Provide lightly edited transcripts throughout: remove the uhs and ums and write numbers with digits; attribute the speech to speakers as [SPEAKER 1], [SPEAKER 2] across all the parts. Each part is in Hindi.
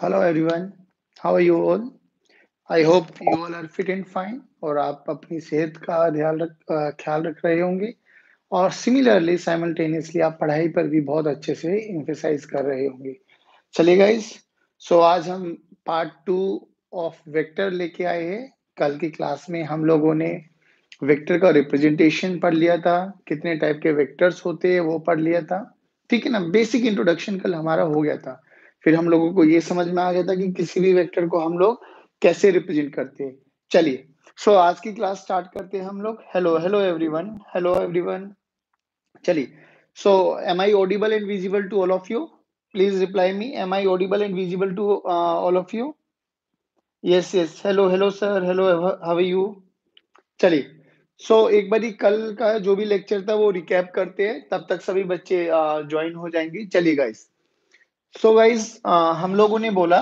[SPEAKER 1] Hello everyone, how are you all? I hope you all are fit and fine और आप अपनी सेहत का ख्याल रख रहे होंगे और सिमिलरली साइमल्टेनियसली आप पढ़ाई पर भी बहुत अच्छे से एम्फेसाइज कर रहे होंगे। चलिए गाइस, सो आज हम पार्ट 2 ऑफ वेक्टर लेके आए हैं। कल की क्लास में हम लोगों ने वेक्टर का रिप्रेजेंटेशन पढ़ लिया था, कितने टाइप के वेक्टर्स होते हैं वो पढ़ लिया था। ठीक है ना, बेसिक इंट्रोडक्शन कल हमारा हो गया था। फिर हम लोगों को ये समझ में आ गया था कि किसी भी वेक्टर को हम लोग कैसे रिप्रेजेंट करते हैं। चलिए, सो आज की क्लास स्टार्ट करते हैं हम लोग। Hello hello everyone, hello everyone. चलिए, so am I audible and visible to all of you? Please reply me, am I audible and visible to all of you? Yes yes, hello hello sir, hello, how are you? चलिए, एक बारी कल का जो भी लेक्चर था वो रिकैप करते हैं, तब तक सभी बच्चे ज्वाइन हो जाएंगे। चलिए गाइस, गाइस, हम लोगों ने बोला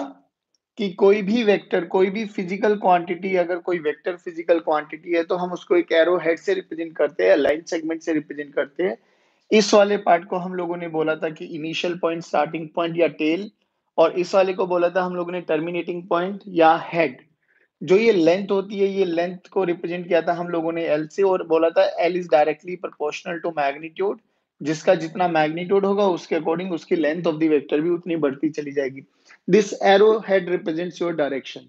[SPEAKER 1] कि कोई भी वेक्टर, कोई भी फिजिकल क्वांटिटी, अगर कोई वेक्टर फिजिकल क्वांटिटी है तो हम उसको एक एरो हेड से रिप्रेजेंट करते हैं, लाइन सेगमेंट से रिप्रेजेंट करते हैं। इस वाले पार्ट को हम लोगों ने बोला था कि इनिशियल पॉइंट, स्टार्टिंग पॉइंट या टेल, और इस वाले को बोला था हम लोगों ने टर्मिनेटिंग पॉइंट या हेड। जो ये लेंथ होती है, ये लेंथ को रिप्रेजेंट किया था हम लोगों ने एल से, और बोला था L is directly proportional to magnitude. जिसका जितना मैग्नीट्यूड होगा उसके अकॉर्डिंग उसकी लेंथ ऑफ द वेक्टर भी उतनी बढ़ती चली जाएगी। This arrow head represents your direction.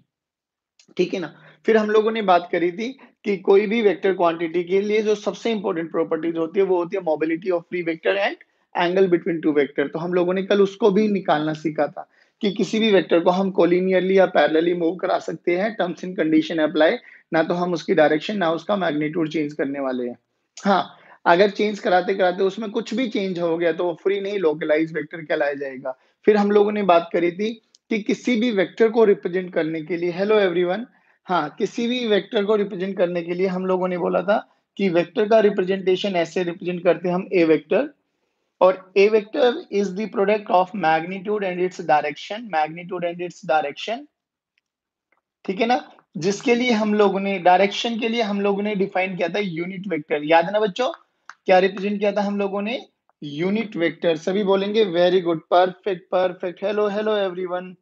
[SPEAKER 1] ठीक है ना। फिर हम लोगों ने बात करी थी कि कोई भी वेक्टर क्वांटिटी के लिए जो सबसे इंपॉर्टेंट प्रॉपर्टीज होती है वो होती है mobility of free vector and angle between two vector. तो हम लोगों ने कल उसको भी निकालना सीखा था कि किसी भी वेक्टर को हम कोलिनियरली या पैरेलली मूव करा सकते हैं, टर्म्स एंड कंडीशन अप्लाई। ना तो हम उसकी डायरेक्शन ना उसका मैग्नीट्यूड चेंज करने वाले हैं। हाँ, अगर चेंज कराते कराते उसमें कुछ भी चेंज हो गया तो वो फ्री नहीं, लोकलाइज वेक्टर कहलाया जाएगा। फिर हम लोगों ने बात करी थी कि किसी भी वेक्टर को रिप्रेजेंट करने के लिए, हेलो एवरीवन, हाँ, किसी भी वेक्टर को रिप्रेजेंट करने के लिए हम लोगों ने बोला था कि वेक्टर का रिप्रेजेंटेशन ऐसे रिप्रेजेंट करते हैं हम ए वेक्टर, और a vector is the product of magnitude and its direction, magnitude and its direction. ठीक है ना। जिसके लिए हम लोगों ने डायरेक्शन के लिए हम लोगों ने डिफाइन किया था यूनिट वेक्टर, याद है ना बच्चों? क्या रिप्रेजेंट किया था हम लोगों ने? Unit vector. सभी बोलेंगे very good, perfect perfect. Hello hello everyone,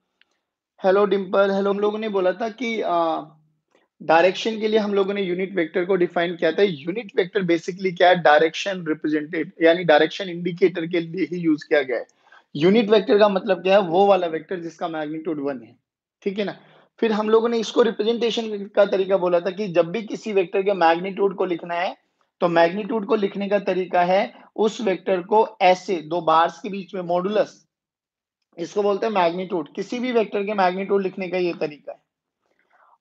[SPEAKER 1] hello Dimple, hello. हम लोगों ने बोला था कि डायरेक्शन के लिए हम लोगों ने यूनिट वेक्टर को डिफाइन किया था। यूनिट वेक्टर बेसिकली क्या है? डायरेक्शन रिप्रेजेंटेड, यानी डायरेक्शन इंडिकेटर के लिए ही यूज किया गया है। यूनिट वेक्टर का मतलब क्या है? वो वाला वेक्टर जिसका मैग्नीट्यूड 1 है। ठीक है ना। फिर हम लोगों ने इसको रिप्रेजेंटेशन का तरीका बोला था कि जब भी किसी वेक्टर के मैग्नीट्यूड को लिखना है तो मैग्नीट्यूड को लिखने का तरीका है उस वेक्टर को ऐसे दो बार्स के बीच में मॉडुलस, इसको बोलते हैं मैग्नीट्यूड। किसी भी वेक्टर के मैग्नीट्यूड लिखने का ये तरीका है।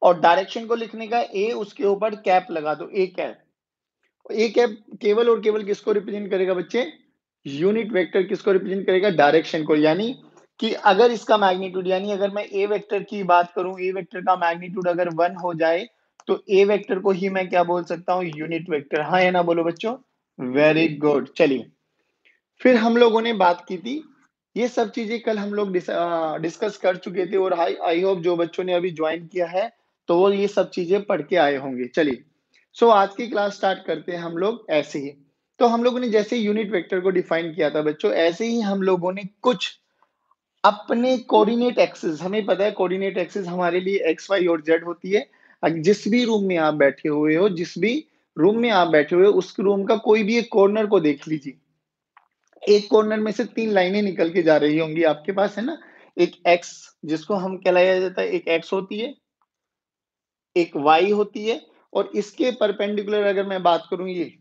[SPEAKER 1] और डायरेक्शन को लिखने का ए, उसके ऊपर कैप लगा दो, ए कैप। ए कैप केवल और केवल किसको रिप्रेजेंट करेगा बच्चे? Unit vector. किसको रिप्रेजेंट करेगा? डायरेक्शन को। यानी कि अगर इसका मैग्नीट्यूड, यानी अगर मैं ए वेक्टर की बात करूं, ए वेक्टर का मैग्नीट्यूड अगर 1 हो जाए तो ए वेक्टर को ही मैं क्या बोल सकता हूं? Unit vector. हाँ या ना बोलो बच्चों? Very good. चलिए, फिर हम लोगों ने बात की थी, ये सब चीजें कल हम लोग डिस्कस कर चुके थे, और आई होप जो बच्चों ने अभी ज्वाइन किया है तो वो ये सब चीजें पढ़ के आए होंगे। चलिए, आज की क्लास स्टार्ट करते हैं हम लोग ऐसे ही। तो हम लोगों ने जैसे यूनिट वेक्टर को डिफाइन किया था बच्चों, ऐसे ही हम लोगों ने कुछ अपने कोऑर्डिनेट एक्सिस, हमें पता है कोऑर्डिनेट एक्सिस हमारे लिए एक्स वाई और जेड होती है। जिस भी रूम में आप बैठे हुए हो, जिस भी रूम में आप बैठे हुए हो, उस रूम का कोई भी एक कॉर्नर को देख लीजिए। एक कॉर्नर में से 3 लाइनें निकल के जा रही होंगी आपके पास, है ना? एक एक्स, जिसको हम कहलाया जाता है, एक एक्स होती है, एक वाई होती है, और इसके परपेंडिकुलर अगर मैं बात करूं, ये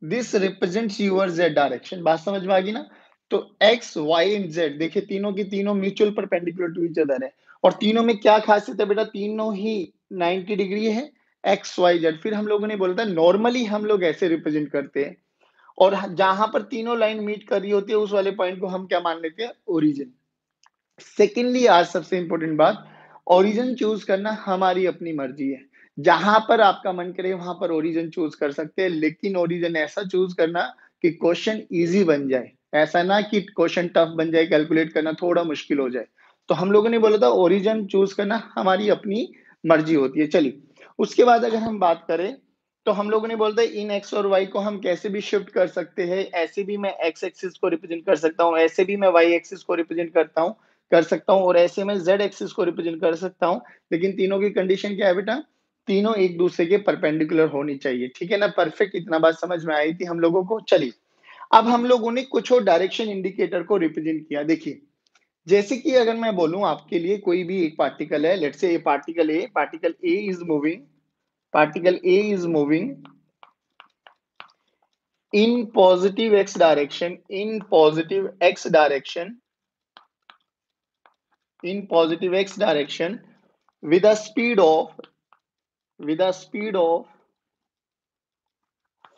[SPEAKER 1] this represents your Z direction. बात समझ में आ गई ना? तो एक्स वाई एंड जेड, देखिए तीनों की तीनों mutual perpendicular to each other है। और तीनों में क्या खासियत है बेटा? तीनों ही 90 डिग्री है, एक्स वाई जेड। फिर हम लोगों ने बोला था नॉर्मली हम लोग ऐसे रिप्रेजेंट करते हैं, और जहां पर तीनों लाइन मीट कर रही होती है उस वाले पॉइंट को हम क्या मान लेते हैं? ओरिजिन। सेकेंडली, आज सबसे इंपॉर्टेंट बात, ओरिजिन चूज करना हमारी अपनी मर्जी है। जहां पर आपका मन करे वहां पर ओरिजिन चूज कर सकते हैं, लेकिन ओरिजिन ऐसा चूज करना कि क्वेश्चन इजी बन जाए, ऐसा ना कि क्वेश्चन टफ बन जाए, कैलकुलेट करना थोड़ा मुश्किल हो जाए। तो हम लोगों ने बोला था ओरिजिन चूज करना हमारी अपनी मर्जी होती है। चलिए, उसके बाद अगर हम बात करें तो हम लोगों ने बोलता है इन एक्स और वाई को हम कैसे भी शिफ्ट कर सकते हैं। ऐसे भी मैं एक्स एक्सिस को रिप्रेजेंट कर सकता हूँ, ऐसे भी मैं वाई एक्सिस को रिप्रेजेंट करता हूँ। कर सकता हूँ और ऐसे में z एक्सिस को रिप्रेजेंट कर सकता हूँ। लेकिन तीनों की कंडीशन क्या है बेटा? तीनों एक दूसरे के परपेंडिकुलर होनी चाहिए, ठीक है ना? परफेक्ट, इतना बात समझ में आई थी हम लोगों को। चलिए, अब हम लोगों ने कुछ और डायरेक्शन इंडिकेटर को रिप्रेजेंट किया। देखिए, जैसे कि अगर मैं बोलूँ आपके लिए कोई भी एक पार्टिकल है, let's say particle A is moving in positive x direction with a speed of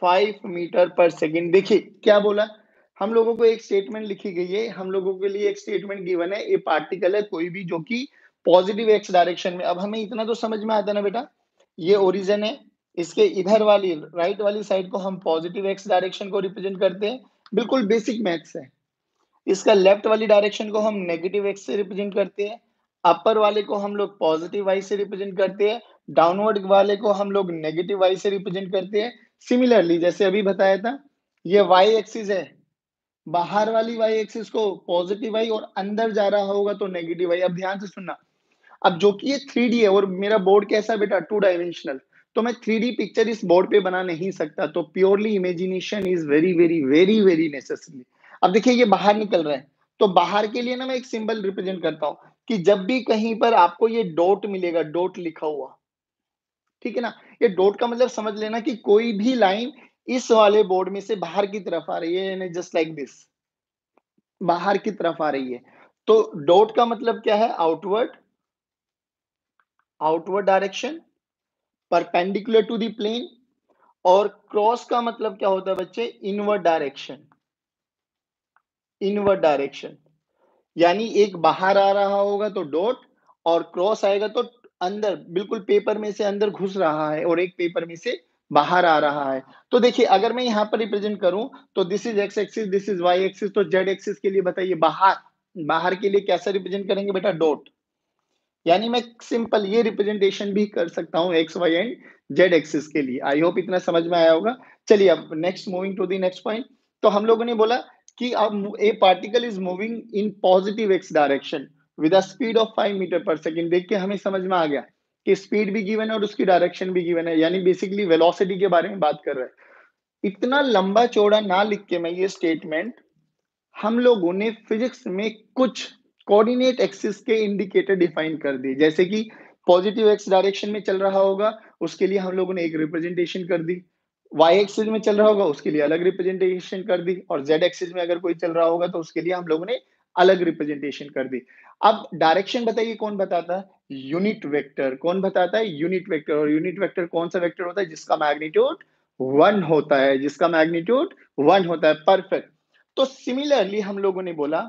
[SPEAKER 1] 5 meter per second. देखिए क्या बोला, हम लोगों को एक स्टेटमेंट लिखी गई है, हम लोगों के लिए एक स्टेटमेंट गिवन है, ये पार्टिकल है कोई भी जो कि पॉजिटिव एक्स डायरेक्शन में। अब हमें इतना तो समझ में आता है ना बेटा, ये ओरिजिन है, इसके इधर वाली राइट वाली साइड को हम पॉजिटिव एक्स डायरेक्शन को रिप्रेजेंट करते हैं, बिल्कुल बेसिक मैथ्स है। इसका लेफ्ट वाली डायरेक्शन को हम नेगेटिव एक्स से रिप्रेजेंट करते हैं, अपर वाले को हम लोग पॉजिटिव वाई से रिप्रेजेंट करते हैं, डाउनवर्ड वाले को हम लोग नेगेटिव वाई से रिप्रेजेंट करते हैं। सिमिलरली जैसे अभी बताया था, ये वाई एक्सिस है, बाहर वाली वाई एक्सिस को पॉजिटिव वाई और अंदर जा रहा होगा तो नेगेटिव वाई। अब ध्यान से सुनना, अब जो कि ये 3D है और मेरा बोर्ड कैसा है बेटा? 2 डायमेंशनल, तो मैं 3D पिक्चर इस बोर्ड पे बना नहीं सकता, तो purely imagination is very very very very necessary. अब देखिए ये बाहर निकल रहा है, तो बाहर के लिए ना मैं एक सिंबल रिप्रेजेंट करता हूं कि जब भी कहीं पर आपको ये डॉट मिलेगा, डॉट लिखा हुआ, ठीक है ना? ये डॉट का मतलब समझ लेना कि कोई भी लाइन इस वाले बोर्ड में से बाहर की तरफ आ रही है, यानी जस्ट लाइक दिस, बाहर की तरफ आ रही है। तो डॉट का मतलब क्या है? Outward, outward direction, perpendicular to the plane. और क्रॉस का मतलब क्या होता है बच्चे? Inward direction, inward direction. यानी एक बाहर आ रहा होगा तो डॉट, और क्रॉस आएगा तो अंदर, बिल्कुल पेपर में से अंदर घुस रहा है और एक पेपर में से बाहर आ रहा है। तो देखिए अगर मैं यहां पर रिप्रेजेंट करूं तो this is X axis, this is Y axis, तो जेड एक्सिस के लिए बताइए बाहर, बाहर के लिए कैसा रिप्रेजेंट करेंगे बेटा? डॉट। यानी मैं सिंपल ये रिप्रेजेंटेशन भी कर सकता हूँ X Y and Z axis के लिए। आई होप इतना समझ में आया होगा। चलिए अब next, moving to the next point. तो हम लोगों ने बोला कि अब a particle is moving in positive X direction with a speed of 5 meter per second. देख के हमें समझ में आ गया कि स्पीड भी गिवन है और उसकी डायरेक्शन भी गिवन है, यानी बेसिकली वेलोसिटी के बारे में बात कर रहे हैं। इतना लंबा चौड़ा ना लिख के मैं ये स्टेटमेंट, हम लोगों ने फिजिक्स में कुछ कोऑर्डिनेट एक्सिस के इंडिकेटर डिफाइन कर दिए। जैसे कि पॉजिटिव एक्स डायरेक्शन में चल रहा होगा, उसके लिए हम लोगों ने एक रिप्रेजेंटेशन कर दी, वाई एक्सिस में चल रहा होगा उसके लिए अलग रिप्रेजेंटेशन कर दी, और जेड एक्सिस में अगर कोई चल रहा होगा तो उसके लिए हम लोगों ने अलग रिप्रेजेंटेशन कर दी। अब डायरेक्शन बताइए कौन बताता है? Unit vector. कौन बताता है? Unit vector. और यूनिट वेक्टर कौन सा वेक्टर होता है? जिसका मैग्नीट्यूड 1 होता है, जिसका मैग्नीट्यूड 1 होता है। परफेक्ट। तो सिमिलरली हम लोगों ने बोला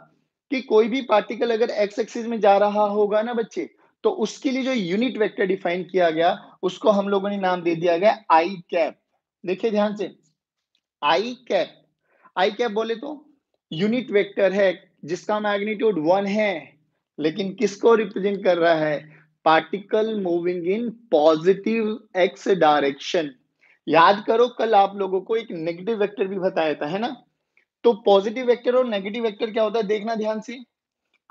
[SPEAKER 1] कि कोई भी पार्टिकल अगर एक्स एक्सिस में जा रहा होगा ना बच्चे, तो उसके लिए जो यूनिट वेक्टर डिफाइन किया गया उसको हम लोगों ने नाम दे दिया गया आई कैप। देखिए ध्यान से, आई कैप, आई कैप बोले तो यूनिट वेक्टर है जिसका मैग्नीट्यूड 1 है, लेकिन किसको रिप्रेजेंट कर रहा है? Particle moving in positive X direction. याद करो कल आप लोगों को एक नेगेटिव वेक्टर भी बताया था, है ना? तो पॉजिटिव वेक्टर और नेगेटिव वेक्टर क्या होता है, देखना ध्यान से,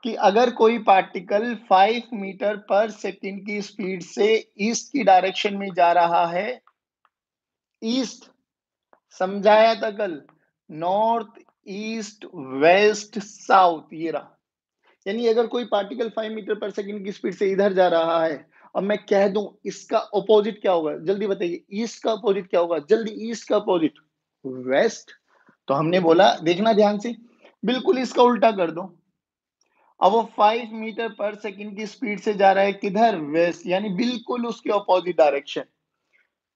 [SPEAKER 1] कि अगर कोई पार्टिकल 5 मीटर पर सेकंड की स्पीड से ईस्ट की डायरेक्शन में जा रहा है, ईस्ट, समझाया था कल, नॉर्थ, ईस्ट, वेस्ट, साउथ, ये रहा। यानी अगर कोई पार्टिकल 5 मीटर पर सेकंड की स्पीड से इधर जा रहा है, और मैं कह दूं इसका अपोजिट क्या होगा, जल्दी बताइए, ईस्ट का अपोजिट क्या होगा? जल्दी, ईस्ट का अपोजिट वेस्ट। तो हमने बोला, देखना ध्यान से, बिल्कुल इसका उल्टा कर दो। अब वो 5 मीटर पर सेकंड की स्पीड से जा रहा है किधर? वेस्ट, यानी बिल्कुल उसके ऑपोजिट डायरेक्शन।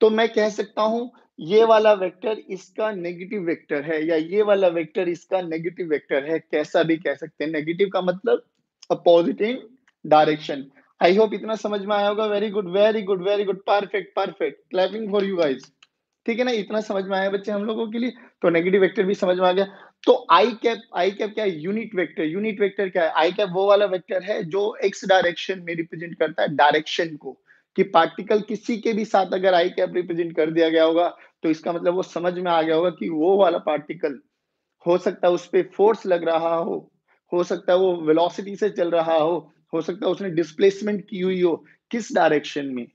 [SPEAKER 1] तो मैं कह सकता हूं ये वाला वेक्टर इसका नेगेटिव वेक्टर है, या ये वाला वेक्टर इसका नेगेटिव वेक्टर है, कैसा भी कह सकते हैं। नेगेटिव का मतलब opposite in direction. I hope इतना समझ में आया होगा। Very good very good very good, perfect perfect, clapping for you guys. ठीक है ना? इतना समझ में आया बच्चे हम लोगों के लिए। तो नेगेटिव वेक्टर भी समझ में आ गया। तो आई कैप, आई कैप क्या है? Unit vector. यूनिट वेक्टर क्या है? आई कैप वो वाला वेक्टर है जो एक्स डायरेक्शन में रिप्रेजेंट करता है डायरेक्शन को, कि पार्टिकल किसी के भी साथ अगर आई कैप रिप्रेजेंट कर दिया गया होगा तो इसका मतलब वो समझ में आ गया होगा कि वो वाला पार्टिकल हो सकता है उस पर फोर्स लग रहा हो सकता है वो वेलोसिटी से चल रहा हो सकता है उसने डिस्प्लेसमेंट की हुई हो, किस डायरेक्शन में?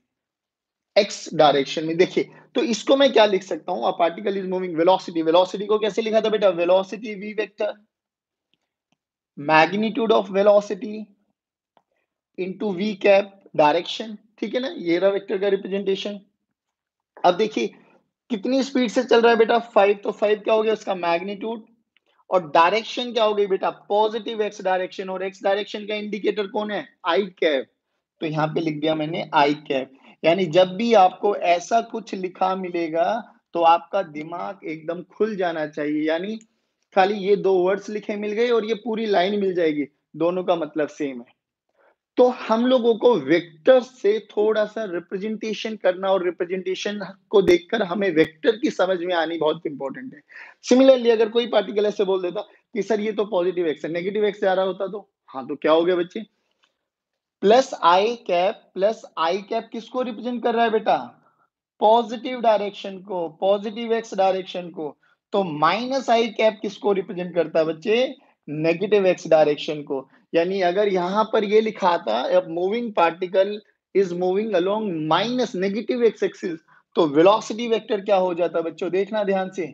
[SPEAKER 1] एक्स डायरेक्शन में। देखिए, तो इसको मैं क्या लिख सकता हूँ? A particle is moving velocity, velocity को कैसे लिखा था बेटा? Velocity V vector magnitude of velocity into V cap direction, ठीक है ना? ये रहा वेक्टर का रिप्रेजेंटेशन। अब देखिए कितनी स्पीड से चल रहा है बेटा? 5, तो 5 क्या हो गया उसका मैग्नीट्यूड, और डायरेक्शन क्या हो गई बेटा? पॉजिटिव एक्स डायरेक्शन, और एक्स डायरेक्शन का इंडिकेटर कौन है? आई कैप। तो यहाँ पे लिख दिया मैंने आई कैप। यानी जब भी आपको ऐसा कुछ लिखा मिलेगा तो आपका दिमाग एकदम खुल जाना चाहिए, यानी खाली ये दो वर्ड्स लिखे मिल गए और ये पूरी लाइन मिल जाएगी, दोनों का मतलब सेम है। तो हम लोगों को वेक्टर से थोड़ा-सा रिप्रेजेंटेशन करना, और रिप्रेजेंटेशन को देखकर हमें वेक्टर की समझ में आनी बहुत इंपॉर्टेंट है। सिमिलरली अगर कोई पार्टिकल ऐसे बोल देता कि सर ये तो पॉजिटिव एक्स है, नेगेटिव एक्स जा रहा होता तो? हाँ, तो क्या हो गया बच्चे? प्लस आई कैप किसको रिप्रेजेंट कर रहा है बेटा? पॉजिटिव डायरेक्शन को, पॉजिटिव एक्स डायरेक्शन को। तो माइनस आई कैप किसको रिप्रेजेंट करता है बच्चे? नेगेटिव एक्स डायरेक्शन को। यानी अगर यहां पर ये लिखा था moving particle is moving along minus negative x axis, तो वेलोसिटी वेक्टर क्या हो जाता बच्चों? देखना ध्यान से।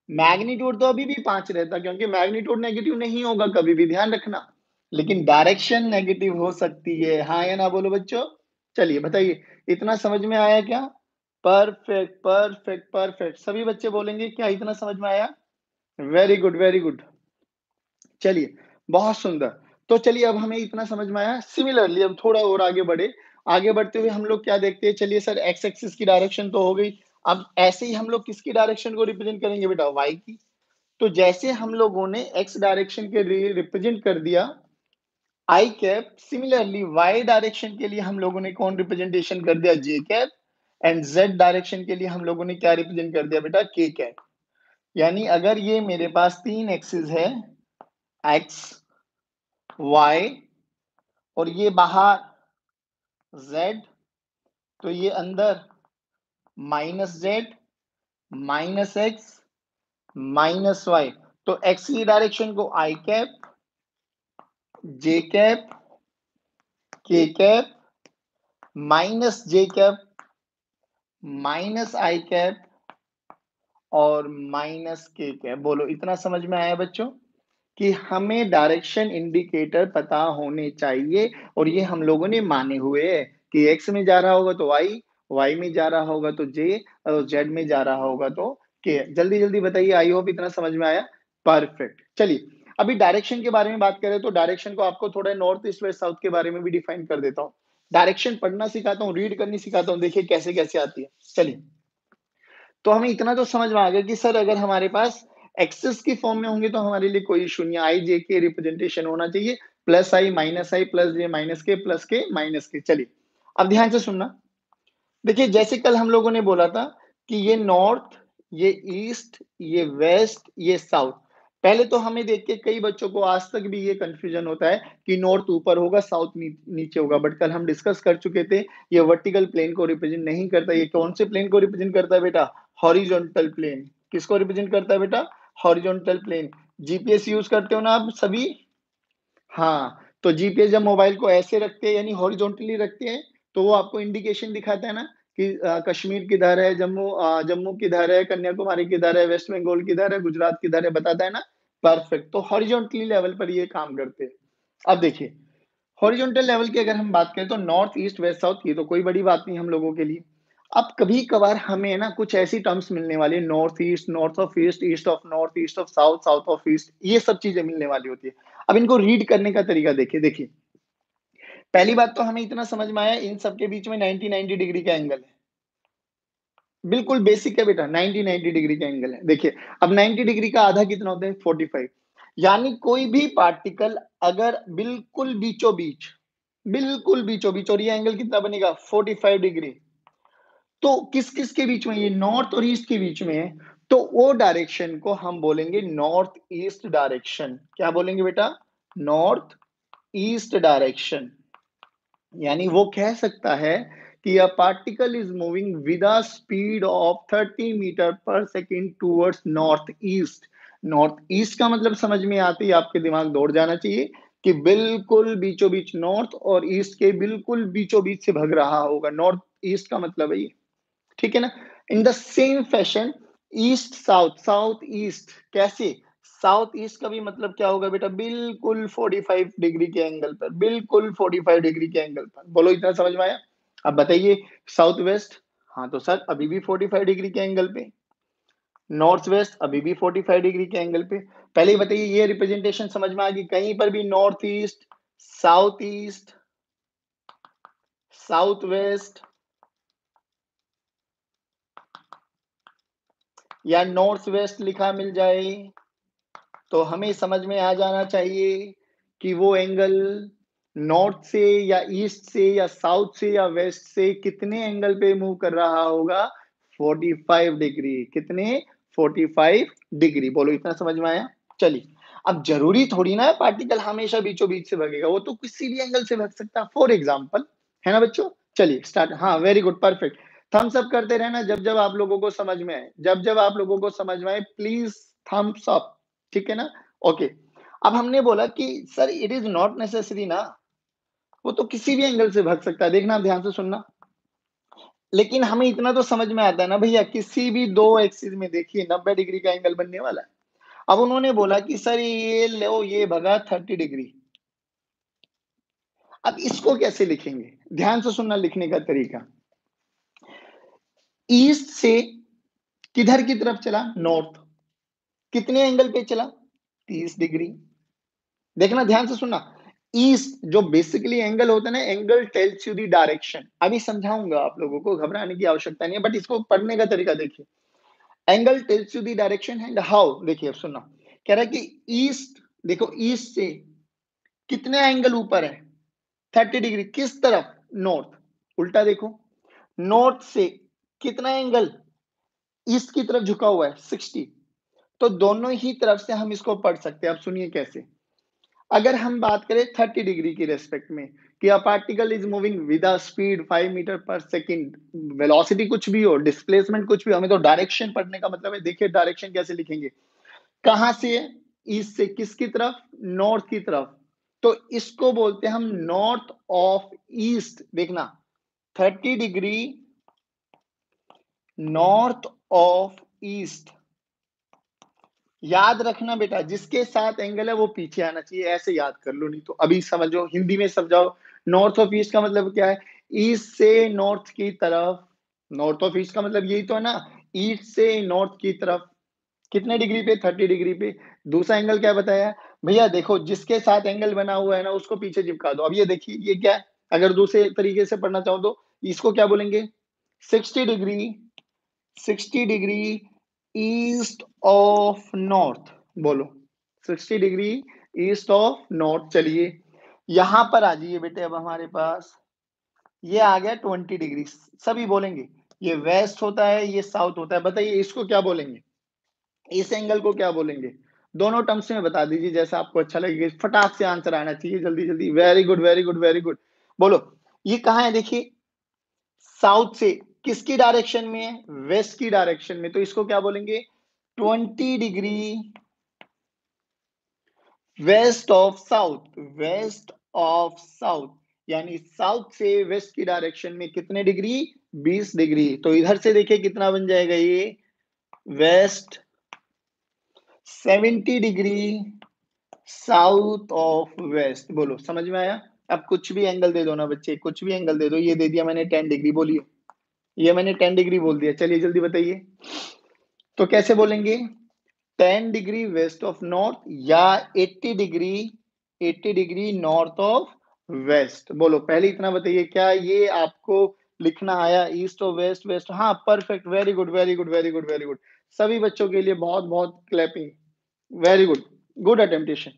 [SPEAKER 1] मैग्नीट्यूड तो अभी भी 5 रहता, क्योंकि मैग्नीट्यूड नेगेटिव नहीं होगा कभी भी, ध्यान रखना। लेकिन डायरेक्शन नेगेटिव हो सकती है, हाँ या ना बोलो बच्चों? चलिए बताइए, इतना समझ में आया क्या? Perfect, perfect, perfect. सभी बच्चे बोलेंगे क्या इतना समझ में आया? Very good, very good. चलिए, बहुत सुंदर। तो चलिए अब हमें इतना समझ में आया। सिमिलरली अब थोड़ा और आगे बढ़े। आगे बढ़ते हुए हम लोग क्या देखते हैं? चलिए सर एक्स एक्सिस की डायरेक्शन तो हो गई। अब ऐसे ही हम लोग किसकी डायरेक्शन को रिप्रेजेंट करेंगे बेटा? वाई की। तो जैसे हम लोगों ने एक्स डायरेक्शन के लिए रिप्रेजेंट कर दिया आई कैप, सिमिलरली वाई डायरेक्शन के लिए हम लोगों ने कौन रिप्रेजेंटेशन कर दिया? जे कैप। एंड जेड डायरेक्शन के लिए हम लोगों ने क्या रिप्रेजेंट कर दिया बेटा? के कैप। यानी अगर ये मेरे पास 3 एक्सिस है, एक्स, वाई, और ये बाहर जेड, तो ये अंदर minus Z, minus X, minus Y. तो एक्स की डायरेक्शन को I cap, J cap, K cap, minus J cap, minus I cap, और माइनस के कैप। बोलो इतना समझ में आया बच्चों? कि हमें डायरेक्शन इंडिकेटर पता होने चाहिए, और ये हम लोगों ने माने हुए है कि एक्स में जा रहा होगा तो वाई, वाई में जा रहा होगा तो जे, और जेड में जा रहा होगा तो के। जल्दी जल्दी बताइए, आई होप इतना समझ में आया। परफेक्ट। चलिए अभी डायरेक्शन के बारे में बात करें तो डायरेक्शन को आपको थोड़ा नॉर्थ ईस्ट वेस्ट साउथ के बारे में भी डिफाइन कर देता हूँ। डायरेक्शन पढ़ना सिखाता हूँ, रीड करनी सिखाता हूँ, देखिए कैसे कैसे आती है। चलिए, तो हमें इतना तो समझ में आ गया कि सर अगर हमारे पास एक्सेस की फॉर्म में होंगे तो हमारे लिए कोई इशू नहीं, आई जे के रिप्रेजेंटेशन होना चाहिए, प्लस आई प्लस जे माइनस के माइनस के। चलिए अब ध्यान से सुनना। देखिए जैसे कल हम लोगों ने बोला था कि ये नॉर्थ, ये ईस्ट, ये वेस्ट, ये साउथ। पहले तो हमें देख के कई बच्चों को आज तक भी ये कंफ्यूजन होता है कि नॉर्थ ऊपर होगा, साउथ नीचे होगा, बट कल हम डिस्कस कर चुके थे ये वर्टिकल प्लेन को रिप्रेजेंट नहीं करता। ये कौन से प्लेन को रिप्रेजेंट करता है बेटा? Horizontal plane. किसको रिप्रेजेंट करता है बेटा? Horizontal plane. जीपीएस यूज करते हो ना आप सभी? हाँ, तो जीपीएस जब मोबाइल को ऐसे रखते हैं यानी हॉरिजॉन्टली रखते हैं, तो वो आपको इंडिकेशन दिखाता है ना कि कश्मीर किधर है, जम्मू किधर है, कन्याकुमारी किधर है, वेस्ट बंगाल किधर है, गुजरात किधर है, बताता है ना? परफेक्ट। तो हॉरिजॉन्टली लेवल पर ये काम करते हैं। अब देखिए, हॉरिजॉन्टल लेवल की अगर हम बात करें तो नॉर्थ, ईस्ट, वेस्ट, साउथ, ये तो कोई बड़ी बात नहीं हम लोगों के लिए। अब कभी-कभार हमें ना कुछ ऐसी टर्म्स मिलने वाली है, north east, north of east, east of north, east of south, south of east, ये सब चीजें मिलने वाली होती है। अब इनको रीड करने का तरीका देखिए। देखिए, पहली बात तो हमें इतना समझ में आया, इन सबके बीच में 90-90 डिग्री का एंगल है। बिल्कुल बेसिक है बेटा, 90-90 डिग्री का एंगल है। देखिए, अब 90 डिग्री का आधा कितना होता है? 45। यानी कोई भी पार्टिकल अगर बिल्कुल बीचों बीच, और ये एंगल कितना बनेगा? 45 डिग्री। तो किस किस के बीच में? ये नॉर्थ और ईस्ट के बीच में है, तो वो डायरेक्शन को हम बोलेंगे नॉर्थ ईस्ट डायरेक्शन। क्या बोलेंगे बेटा? North east direction. यानी वो कह सकता है कि a particle is moving with a speed of 30 metre per second towards north east. North east का मतलब समझ में आते ही आपके दिमाग दौड़ जाना चाहिए कि बिल्कुल बीचों बीच नॉर्थ और ईस्ट के बिल्कुल बीचों बीच से भग रहा होगा, नॉर्थ ईस्ट का मतलब है ये, ठीक है ना? In the same fashion east south, south east कैसे? साउथ ईस्ट का भी मतलब क्या होगा बेटा? बिल्कुल 45 डिग्री के एंगल पर, बिल्कुल 45 डिग्री के एंगल पर। बोलो इतना समझ में आया? अब बताइए साउथ वेस्ट, हाँ तो सर अभी भी 45 डिग्री के एंगल पे। नॉर्थ वेस्ट अभी भी 45 डिग्री के एंगल पे। पहले ही बताइए ये रिप्रेजेंटेशन समझ में आ गई? कहीं पर भी नॉर्थ ईस्ट, साउथ वेस्ट या नॉर्थ वेस्ट लिखा मिल जाए तो हमें समझ में आ जाना चाहिए कि वो एंगल नॉर्थ से या ईस्ट से या साउथ से या वेस्ट से कितने एंगल पे मूव कर रहा होगा? 45 डिग्री। कितने? 45 डिग्री। बोलो इतना समझ में आया? चलिए, अब जरूरी थोड़ी ना है पार्टिकल हमेशा बीचों बीच से भगेगा, वो तो किसी भी एंगल से भग सकता है, फॉर एग्जाम्पल, है ना बच्चों? चलिए स्टार्ट। हाँ very good, perfect. Thumbs up करते रहना जब जब आप लोगों को समझ में आए, जब जब आप लोगों को समझ में आए प्लीज थम्स अप, ठीक है ना? ओके। अब हमने बोला कि sir it is not necessary ना, वो तो किसी भी एंगल से भग सकता है, देखना ध्यान से सुनना। लेकिन हमें इतना तो समझ में आता है ना भैया, किसी भी दो एक्सिस में देखिए 90 डिग्री का एंगल बनने वाला है। अब उन्होंने बोला कि सर ये लो ये भगा 30 डिग्री। अब इसको कैसे लिखेंगे? ध्यान से सुनना लिखने का तरीका। ईस्ट से किधर की तरफ चला? नॉर्थ। कितने एंगल पे चला? 30 डिग्री। देखना ध्यान से सुनना। ईस्ट जो बेसिकली एंगल होता है ना, angle tells you the direction. अभी समझाऊंगा आप लोगों को, घबराने की आवश्यकता नहीं है, बट इसको पढ़ने का तरीका देखिए। Angle tells you the direction and how. देखिए अब सुनना, कह रहा है कि ईस्ट, देखो ईस्ट से कितने एंगल ऊपर है? 30 डिग्री। किस तरफ? नॉर्थ। उल्टा देखो, नॉर्थ से कितना एंगल ईस्ट की तरफ झुका हुआ है? 60। तो दोनों ही तरफ से हम इसको पढ़ सकते हैं। अब सुनिए कैसे। अगर हम बात करें 30 डिग्री की रेस्पेक्ट में कि a particle is moving with a speed 5 meter per second, velocity कुछ भी हो, डिस्प्लेसमेंट कुछ भी हो, हमें तो डायरेक्शन पढ़ने का मतलब है। देखिए डायरेक्शन कैसे लिखेंगे, कहां से? ईस्ट से किसकी तरफ? नॉर्थ की तरफ। तो इसको बोलते हैं हम नॉर्थ ऑफ ईस्ट। देखना 30 डिग्री नॉर्थ ऑफ ईस्ट। याद रखना बेटा, जिसके साथ एंगल है वो पीछे आना चाहिए, ऐसे याद कर लो, नहीं तो अभी समझो, हिंदी में समझाओ। नॉर्थ ऑफ ईस्ट का मतलब क्या है? ईस्ट से नॉर्थ की तरफ। नॉर्थ ऑफ ईस्ट का मतलब यही तो है ना, ईस्ट से नॉर्थ की तरफ। कितने डिग्री पे? 30 डिग्री पे। दूसरा एंगल क्या बताया भैया? देखो जिसके साथ एंगल बना हुआ है ना उसको पीछे चिपका दो। अब ये देखिए ये क्या है, अगर दूसरे तरीके से पढ़ना चाहो तो इसको क्या बोलेंगे? 60 degree, 60 degree east of north. बोलो 60 डिग्री ईस्ट ऑफ नॉर्थ। चलिए यहां पर आ जाइए बेटे, अब हमारे पास ये आ गया 20 डिग्री। सभी बोलेंगे ये वेस्ट होता है, ये साउथ होता है। बताइए इसको क्या बोलेंगे? इस एंगल को क्या बोलेंगे? दोनों टर्म्स में बता दीजिए, जैसा आपको अच्छा लगेगा। फटाक से आंसर आना चाहिए, जल्दी जल्दी। Very good very good very good. बोलो ये कहाँ है? देखिए साउथ से किसकी डायरेक्शन में है? वेस्ट की डायरेक्शन में। तो इसको क्या बोलेंगे? 20 degree west of south, west of south. यानी साउथ से वेस्ट की डायरेक्शन में कितने डिग्री? 20 डिग्री। तो इधर से देखिए कितना बन जाएगा ये? West 70 degree south of west. बोलो समझ में आया? अब कुछ भी एंगल दे दो ना बच्चे, कुछ भी एंगल दे दो। ये दे दिया मैंने 10 डिग्री, बोलिए। ये मैंने 10 डिग्री बोल दिया, चलिए जल्दी बताइए। तो कैसे बोलेंगे? 10 डिग्री वेस्ट ऑफ नॉर्थ या 80 degree, 80 degree north of west. बोलो पहले इतना बताइए, क्या ये आपको लिखना आया? ईस्ट और वेस्ट, वेस्ट, हाँ perfect, very good very good very good very good. सभी बच्चों के लिए बहुत बहुत clapping. Very good, good attemptation.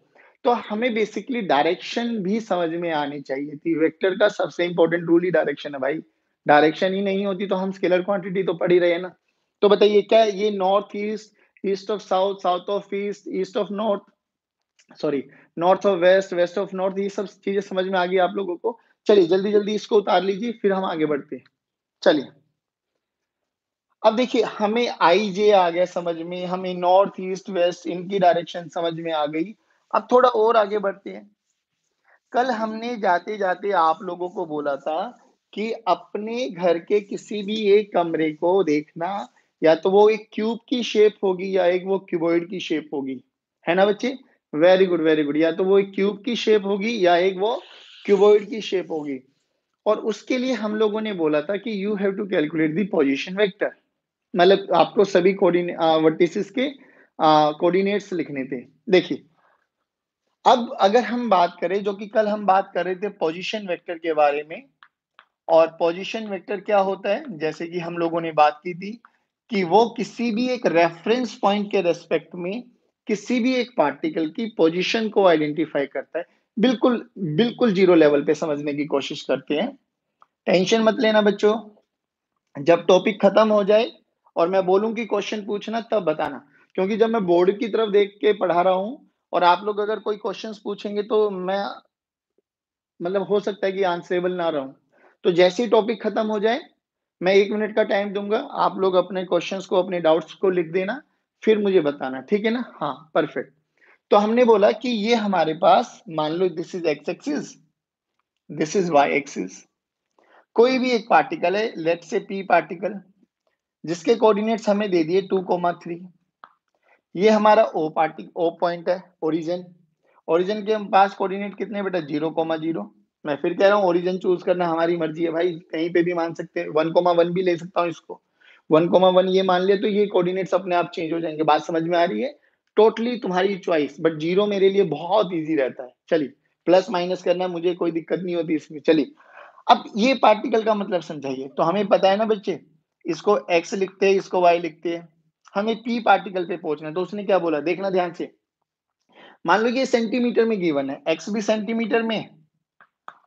[SPEAKER 1] तो हमें बेसिकली डायरेक्शन भी समझ में आनी चाहिए थी। वेक्टर का सबसे इंपॉर्टेंट रूल ही डायरेक्शन है भाई। डायरेक्शन ही नहीं होती तो हम स्केलर क्वांटिटी तो पढ़ ही रहे हैं ना। तो बताइए क्या ये north east, east of south, south of east, east of north, sorry north of west, west of north, ये सब चीजें समझ में आ गई आप लोगों को? चलिए जल्दी जल्दी इसको उतार लीजिए, फिर हम आगे बढ़ते हैं। चलिए अब देखिए हमें आई जे आ गया समझ में, हमें नॉर्थ ईस्ट वेस्ट इनकी डायरेक्शन समझ में आ गई। अब थोड़ा और आगे बढ़ते हैं। कल हमने जाते जाते आप लोगों को बोला था कि अपने घर के किसी भी एक कमरे को देखना, या तो वो एक क्यूब की शेप होगी या एक वो क्यूबॉइड की शेप होगी, है ना बच्चे? Very good very good. या तो वो एक क्यूब की शेप होगी या एक वो क्यूबॉइड की शेप होगी। और उसके लिए हम लोगों ने बोला था कि you have to calculate the position vector, मतलब आपको सभी वर्टिसेस के कोऑर्डिनेट्स लिखने थे। देखिए अब अगर हम बात करें, जो कि कल हम बात कर रहे थे पोजीशन वेक्टर के बारे में, और पोजीशन वेक्टर क्या होता है, जैसे कि हम लोगों ने बात की थी कि वो किसी भी एक रेफरेंस पॉइंट के रेस्पेक्ट में किसी भी एक पार्टिकल की पोजीशन को आइडेंटिफाई करता है। बिल्कुल बिल्कुल जीरो लेवल पे समझने की कोशिश करते हैं। टेंशन मत लेना बच्चों, जब टॉपिक खत्म हो जाए और मैं बोलूं कि क्वेश्चन पूछना तब बताना, क्योंकि जब मैं बोर्ड की तरफ देख के पढ़ा रहा हूं और आप लोग अगर कोई क्वेश्चंस पूछेंगे तो मैं मतलब हो सकता है कि आंसरेबल ना रहूं। तो जैसे ही टॉपिक खत्म हो जाए मैं 1 मिनट का टाइम दूंगा, आप लोग अपने क्वेश्चंस को अपने डाउट्स को लिख देना, फिर मुझे बताना, ठीक है ना? हाँ परफेक्ट। तो हमने बोला कि ये हमारे पास मान लो this is X axis, this is Y axis. कोई भी एक पार्टिकल है, लेट्स से पी पार्टिकल, जिसके कोऑर्डिनेट्स हमें दे दिए 2,3। ये हमारा ओ पॉइंट है, ओरिजिन। ओरिजिन के पास कोऑर्डिनेट कितने बेटा? 0,0। मैं फिर कह रहा हूँ ओरिजिन चूज करना हमारी मर्जी है भाई, कहीं पे भी मान सकते हैं, 1,1 भी ले सकता हूँ इसको। 1,1 ये मान लिया तो ये कोऑर्डिनेट्स अपने आप चेंज हो जाएंगे। बात समझ में आ रही है? टोटली तुम्हारी चॉइस, बट जीरो मेरे लिए बहुत ईजी रहता है। चलिए प्लस माइनस करना मुझे कोई दिक्कत नहीं होती इसमें। चलिए अब ये पार्टिकल का मतलब समझाइए। तो हमें पता है ना बच्चे, इसको एक्स लिखते हैं, इसको वाई लिखते हैं। हमें पी पार्टिकल पे पहुंचना है, तो उसने क्या बोला देखना ध्यान से। मान लो ये सेंटीमीटर में गिवन है, एक्स भी सेंटीमीटर में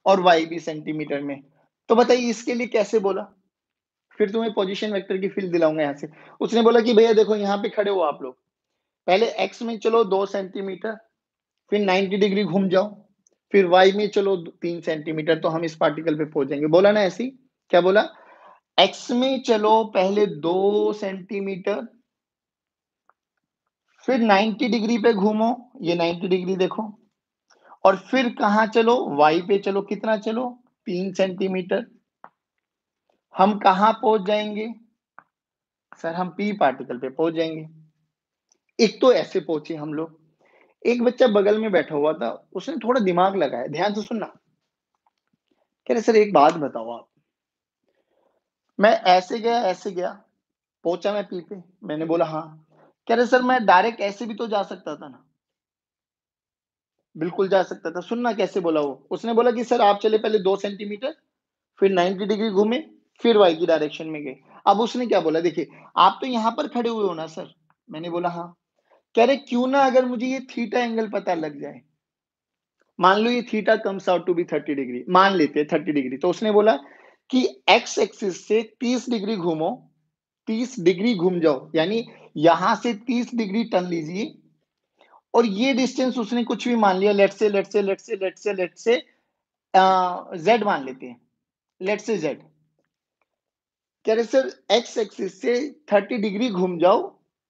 [SPEAKER 1] और वाई भी सेंटीमीटर में। तो बताइए इसके लिए कैसे बोला? फिर तुम्हें पोजीशन वेक्टर की फील दिलाऊंगा यहाँ से। उसने बोला कि भैया देखो यहाँ पे खड़े हो आप लोग, पहले एक्स में चलो 2 सेंटीमीटर, फिर 90 डिग्री घूम जाओ, फिर वाई में चलो 3 सेंटीमीटर, तो हम इस पार्टिकल पे पहुंच जाएंगे। बोला ना ऐसी? क्या बोला? एक्स में चलो पहले 2 सेंटीमीटर, फिर 90 डिग्री पे घूमो, ये 90 डिग्री देखो, और फिर कहा चलो? वाई पे चलो, कितना चलो? 3 सेंटीमीटर। हम कहा पहुंच जाएंगे सर? हम पी पार्टिकल पे पहुंच जाएंगे। एक तो ऐसे पहुंचे हम लोग। एक बच्चा बगल में बैठा हुआ था, उसने थोड़ा दिमाग लगाया, ध्यान से सुनना। कह रहे सर एक बात बताओ आप, मैं ऐसे गया, पहुंचा मैं पी पे। मैंने बोला हाँ। कह रहे सर मैं डायरेक्ट ऐसे भी तो जा सकता था ना? बिल्कुल जा सकता था। सुनना कैसे बोला वो। उसने बोला कि सर आप चले पहले 2 सेंटीमीटर, फिर 90 डिग्री घूमे, फिर वाई की डायरेक्शन में गए। अब उसने क्या बोला देखिए, आप तो यहाँ पर खड़े हुए हो ना सर? मैंने बोला हाँ। कह रहे क्यों ना अगर मुझे ये थीटा एंगल पता लग जाए, मान लो ये theta comes out to be 30 degree, मान लेते हैं 30 डिग्री। तो उसने बोला कि एक्स एक्सिस से 30 डिग्री घूमो, 30 डिग्री घूम जाओ, यानी यहां से 30 डिग्री टर्न लीजिए, और ये डिस्टेंस उसने कुछ भी मान लिया, लेट से जेड मान लेते हैं, लेट से जेड। कह रहे सर एक्स एक्सिस से 30 डिग्री घूम जाओ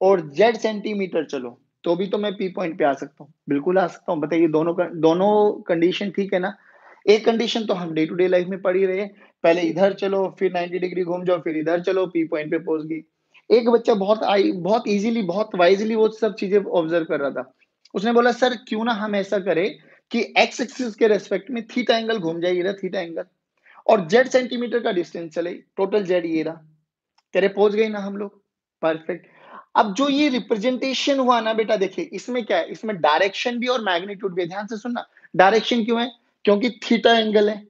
[SPEAKER 1] और जेड सेंटीमीटर चलो, तो भी तो मैं पी पॉइंट पे आ सकता हूँ। बिल्कुल आ सकता हूँ। बताइए दोनों कंडीशन ठीक है ना? एक कंडीशन तो हम डे टू डे लाइफ में पढ़ ही रहे हैं, पहले इधर चलो फिर 90 डिग्री घूम जाओ फिर इधर चलो, पी पॉइंट पे पहुंच गई। एक बच्चा बहुत इजीली बहुत वाइजली वो सब चीजें ऑब्जर्व कर रहा था। उसने बोला सर क्यों ना हम ऐसा करें कि एक्स एक्सिस के रेस्पेक्ट में थीटा एंगल घूम जाए, ये रहा थीटा एंगल, और जेड सेंटीमीटर का डिस्टेंस चले, टोटल जेड ये रहा। तेरे पहुंच गए ना हम लोग? परफेक्ट। अब जो ये रिप्रेजेंटेशन हुआ ना बेटा, देखिए इसमें क्या है, इसमें डायरेक्शन भी और मैग्नीट्यूड भी है। ध्यान से सुनना। डायरेक्शन क्यों है? क्योंकि थीटा एंगल है,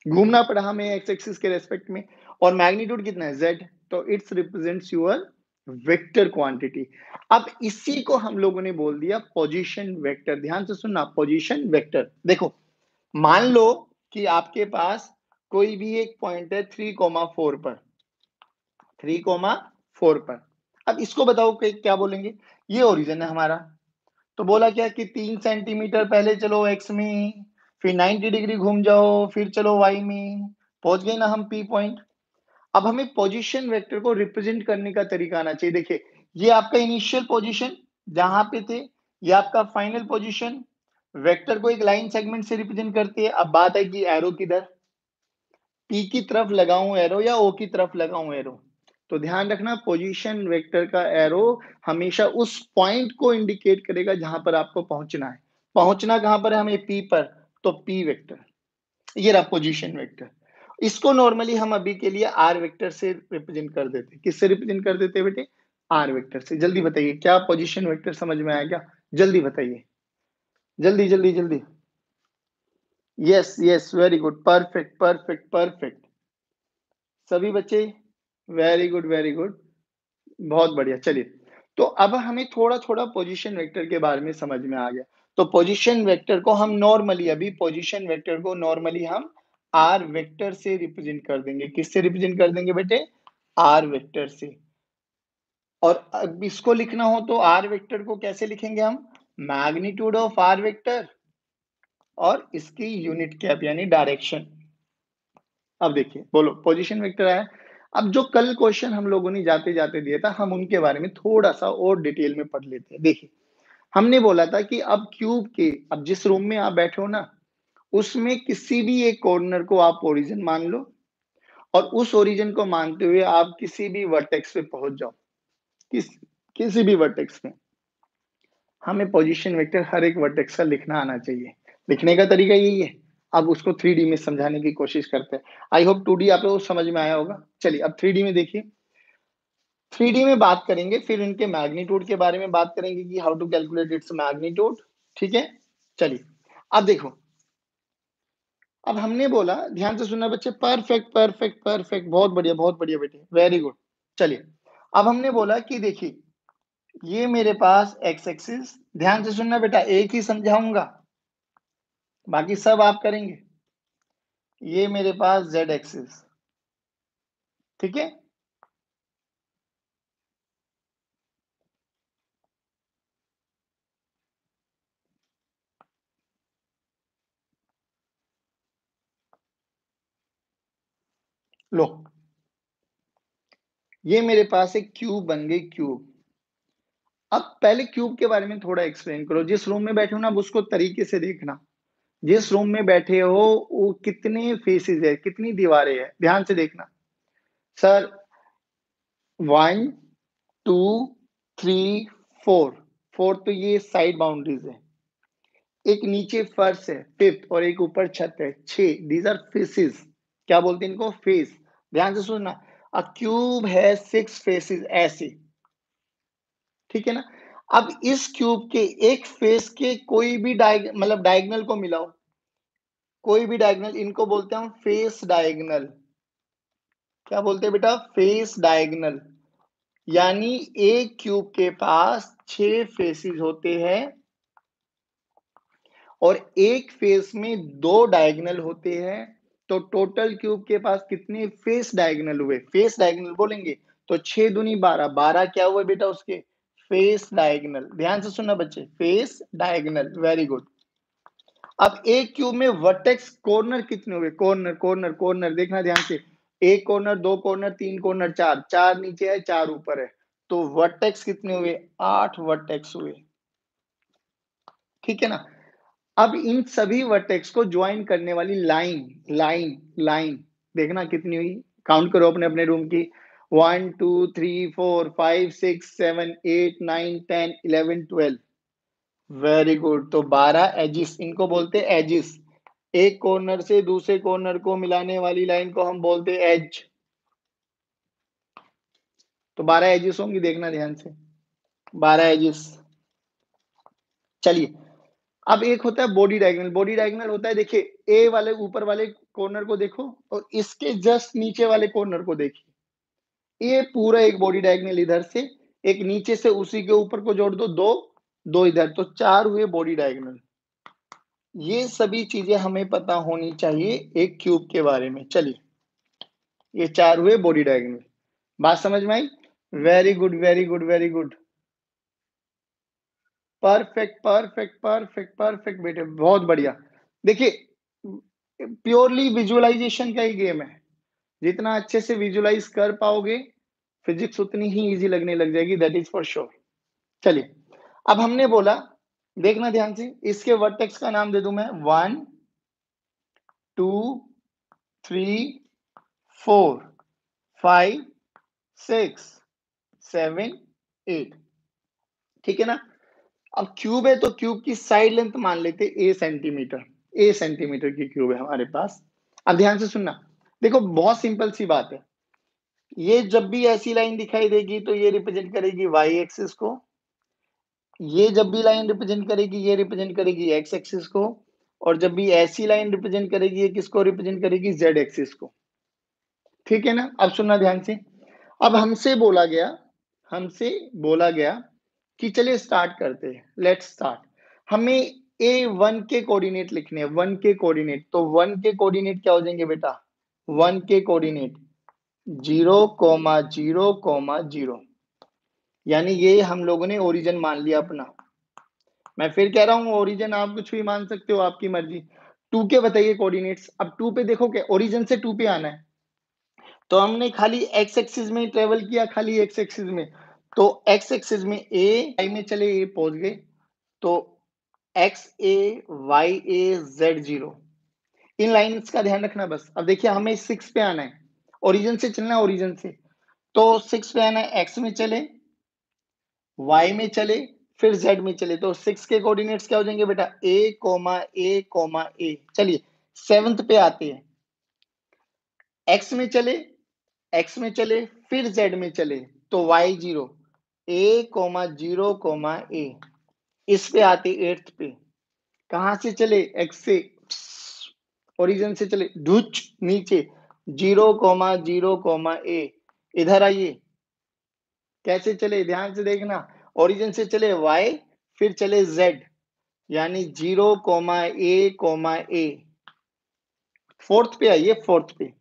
[SPEAKER 1] घूमना पड़ा हमें एक्स एक्सिस के रेस्पेक्ट में, और मैग्नीट्यूड कितना है? जेड। तो it's represents your vector quantity. अब इसी को हम लोगों ने बोल दिया पोजीशन वेक्टर। ध्यान से सुनना, पोजीशन वेक्टर। देखो मान लो कि आपके पास कोई भी एक पॉइंट है 3,4 पर, 3,4 पर। अब इसको बताओ कि क्या बोलेंगे? ये ओरिजिन है हमारा। तो बोला क्या कि 3 सेंटीमीटर पहले चलो एक्स में, फिर 90 डिग्री घूम जाओ, फिर चलो वाई में, पहुंच गए ना हम पी पॉइंट। अब हमें पोजीशन वेक्टर को रिप्रेजेंट करने का तरीका आना चाहिए। देखिए, ये आपका इनिशियल पोजीशन जहाँ पे थे, ये आपका फाइनल पोजीशन, वेक्टर को एक लाइन सेगमेंट से रिप्रेजेंट करती है। अब बात है कि एरो किधर, P की तरफ लगाऊं एरो या O की तरफ लगाऊं एरो। तो ध्यान रखना पोजीशन वेक्टर का एरो हमेशा उस पॉइंट को इंडिकेट करेगा जहां पर आपको पहुंचना है। पहुंचना कहां पर है हमें, P पर, तो P वेक्टर, ये रहा पोजीशन वेक्टर। इसको नॉर्मली हम अभी के लिए R वेक्टर से रिप्रेजेंट कर देते हैं। किससे रिप्रेजेंट कर देते हैं बेटे, R वेक्टर से। जल्दी बताइए, क्या पोजीशन वेक्टर समझ में आया क्या? जल्दी बताइए, जल्दी जल्दी जल्दी। Yes yes, very good, perfect perfect perfect. सभी बच्चे, वेरी गुड वेरी गुड, बहुत बढ़िया। चलिए, तो अब हमें थोड़ा थोड़ा पोजीशन वेक्टर के बारे में समझ में आ गया। तो पोजीशन वेक्टर को हम नॉर्मली, अभी पोजीशन वेक्टर को नॉर्मली हम आर वेक्टर से रिप्रेजेंट कर देंगे। किससे रिप्रेजेंट कर देंगे बेटे, आर वेक्टर से। और अब इसको लिखना हो तो आर वेक्टर को कैसे लिखेंगे हम, मैग्नीट्यूड ऑफ आर वेक्टर और इसकी यूनिट कैप यानी डायरेक्शन। अब देखिए, बोलो पोजीशन वेक्टर आया। अब जो कल क्वेश्चन हम लोगों ने जाते जाते दिया था, हम उनके बारे में थोड़ा सा और डिटेल में पढ़ लेते हैं। देखिए, हमने बोला था कि अब क्यूब के, अब जिस रूम में आप बैठे हो ना, उसमें किसी भी एक कॉर्नर को आप ओरिजिन मान लो, और उस ओरिजिन को मानते हुए आप किसी भी वर्टेक्स पे पहुंच जाओ। किसी भी वर्टेक्स पे हमें पोजीशन वेक्टर हर एक वर्टेक्स का लिखना आना चाहिए। लिखने का तरीका यही है। अब उसको 3D में समझाने की कोशिश करते हैं। आई होप 2D आप लोगों को समझ में आया होगा। चलिए, अब 3D में देखिए, 3D में बात करेंगे, फिर इनके मैग्नीट्यूड के बारे में बात करेंगे कि how to calculate its magnitude. ठीक है, चलिए, अब देखो, अब हमने बोला, ध्यान से सुनना बच्चे, परफेक्ट परफेक्ट परफेक्ट, बहुत बढ़िया बेटे, वेरी गुड। चलिए, अब हमने बोला कि देखिए, ये मेरे पास एक्स एक्सिस, ध्यान से सुनना बेटा, एक ही समझाऊंगा, बाकी सब आप करेंगे। ये मेरे पास जेड एक्सिस, ठीक है। लो, ये मेरे पास एक क्यूब बन गई, क्यूब। अब पहले क्यूब के बारे में थोड़ा एक्सप्लेन करो। जिस रूम में बैठे हो ना, उसको तरीके से देखना। जिस रूम में बैठे हो, वो कितने फेसेस है, कितनी दीवारें है, ध्यान से देखना। सर, 1 2 3 4, 4 तो ये साइड बाउंड्रीज है। एक नीचे फर्श है, फिफ्थ, और एक ऊपर छत है, 6। These are faces. क्या बोलते हैं इनको, फेस। ध्यान से सुनना, अ क्यूब है 6 फेसेस, ऐसे, ठीक है ना। अब इस क्यूब के एक फेस के कोई भी मतलब डायगोनल को मिलाओ, कोई भी डायगोनल, इनको बोलते हैं हम फेस डायगोनल। क्या बोलते हैं बेटा, फेस डायगोनल। यानी एक क्यूब के पास 6 फेसेस होते हैं, और एक फेस में 2 डायगोनल होते हैं। तो टोटल क्यूब के पास कितने फेस डायगोनल हुए, फेस डायगोनल बोलेंगे तो 6 दूनी 12, 12 क्या हुआ बेटा उसके, फेस डायगोनल। ध्यान से सुनना बच्चे, फेस डायगोनल, वेरी गुड। अब एक क्यूब में वर्टेक्स कॉर्नर कितने हुए, कॉर्नर कॉर्नर कॉर्नर, देखना ध्यान से। एक कॉर्नर, दो कॉर्नर, तीन कॉर्नर, चार, चार नीचे है, चार ऊपर है। तो वर्टेक्स कितने हुए, 8 वर्टेक्स हुए, ठीक है ना। अब इन सभी वर्टेक्स को ज्वाइन करने वाली लाइन, लाइन देखना कितनी हुई, काउंट करो अपने अपने रूम की। 1 2 3 4 5 6 7 8 9 10 11 12, वेरी गुड। तो 12 एजिस, इनको बोलते हैं एजिस। एक कॉर्नर से दूसरे कॉर्नर को मिलाने वाली लाइन को हम बोलते हैं एज। तो 12 एजिस होंगी, देखना ध्यान से, 12 एजिस। चलिए, अब एक होता है बॉडी डायगोनल। बॉडी डायगोनल होता है, देखिए, ए वाले ऊपर वाले कॉर्नर को देखो, और इसके जस्ट नीचे वाले कॉर्नर को देखिए। ये पूरा एक बॉडी डायगोनल इधर से, एक नीचे से उसी के ऊपर को जोड़ दो, दो, दो इधर, तो 4 हुए बॉडी डायगोनल। ये सभी चीजें हमें पता होनी चाहिए एक क्यूब के बारे में। चलिए, ये 4 हुए बॉडी डायगोनल। बात समझ में आई, very good very good very good, perfect perfect perfect perfect बेटे, बहुत बढ़िया। देखिए, प्योरली विजुअलाइजेशन का ही गेम है। जितना अच्छे से विजुलाइज कर पाओगे फिजिक्स उतनी ही इजी लगने लग जाएगी, दैट इज फॉर श्योर। चलिए, अब हमने बोला, देखना ध्यान से, इसके वर्टेक्स का नाम दे दूं मैं 1 2 3 4 5 6 7 8, ठीक है ना। अब क्यूब है तो क्यूब की साइड लेंथ मान लेते ए सेंटीमीटर, ए सेंटीमीटर की क्यूब है हमारे पास। अब ध्यान से सुनना, देखो बहुत सिंपल सी बात है, ये जब भी ऐसी लाइन दिखाई देगी तो ये रिप्रेजेंट करेगी वाई एक्सिस को, ये जब भी लाइन रिप्रेजेंट करेगी ये रिप्रेजेंट करेगी एक्स एक्सिस को, और जब भी ऐसी लाइन रिप्रेजेंट करेगी ये किसको रिप्रेजेंट करेगी, जेड एक्सिस को, ठीक है ना। अब सुनना ध्यान से, अब हमसे बोला गया कि चलिए स्टार्ट करते हैं, लेट्स स्टार्ट। हमें ए वन के कोऑर्डिनेट लिखने हैं, वन के कोऑर्डिनेट, तो वन के कोऑर्डिनेट क्या हो जाएंगे बेटा, वन के कोऑर्डिनेट 0,0,0, यानी ये हम लोगों ने ओरिजिन मान लिया अपना। मैं फिर कह रहा हूं ओरिजिन आप कुछ भी मान सकते हो, आपकी मर्जी। टू के बताइए कोऑर्डिनेट्स, अब टू पे देखो, क्या ओरिजिन से टू पे आना है, तो हमने खाली एक्स एक्सिस में ट्रेवल किया, खाली एक्स एक्सिस में, तो एक्स एक्सिस में ए वाई में चले, ए पहुंच गए, तो एक्स ए वाई ए जेड 0, इन लाइंस का ध्यान रखना बस। अब देखिए हमें 6 पे आना है, ओरिजिन से चलना है, ओरिजिन से, तो 6 पे आना है, एक्स में चले, वाई में चले, फिर जेड में चले, तो 6 के कोऑर्डिनेट्स क्या हो जाएंगे बेटा, ए कोमा ए कोमा ए। चलिए 7th पे आते हैं, एक्स में चले, एक्स में चले, फिर जेड में चले, तो वाई 0, ए कोमा 0 कोमा ए। इस पे आते 8th पे, कहां से चले, एक्स से, ओरिजिन से चले, ढुच नीचे, 0,0,ए, इधर आइए, कैसे चले ध्यान से देखना, ओरिजिन से चले y, फिर चले z, यानी 0,a,a, 4th पे आइए, 4th पे,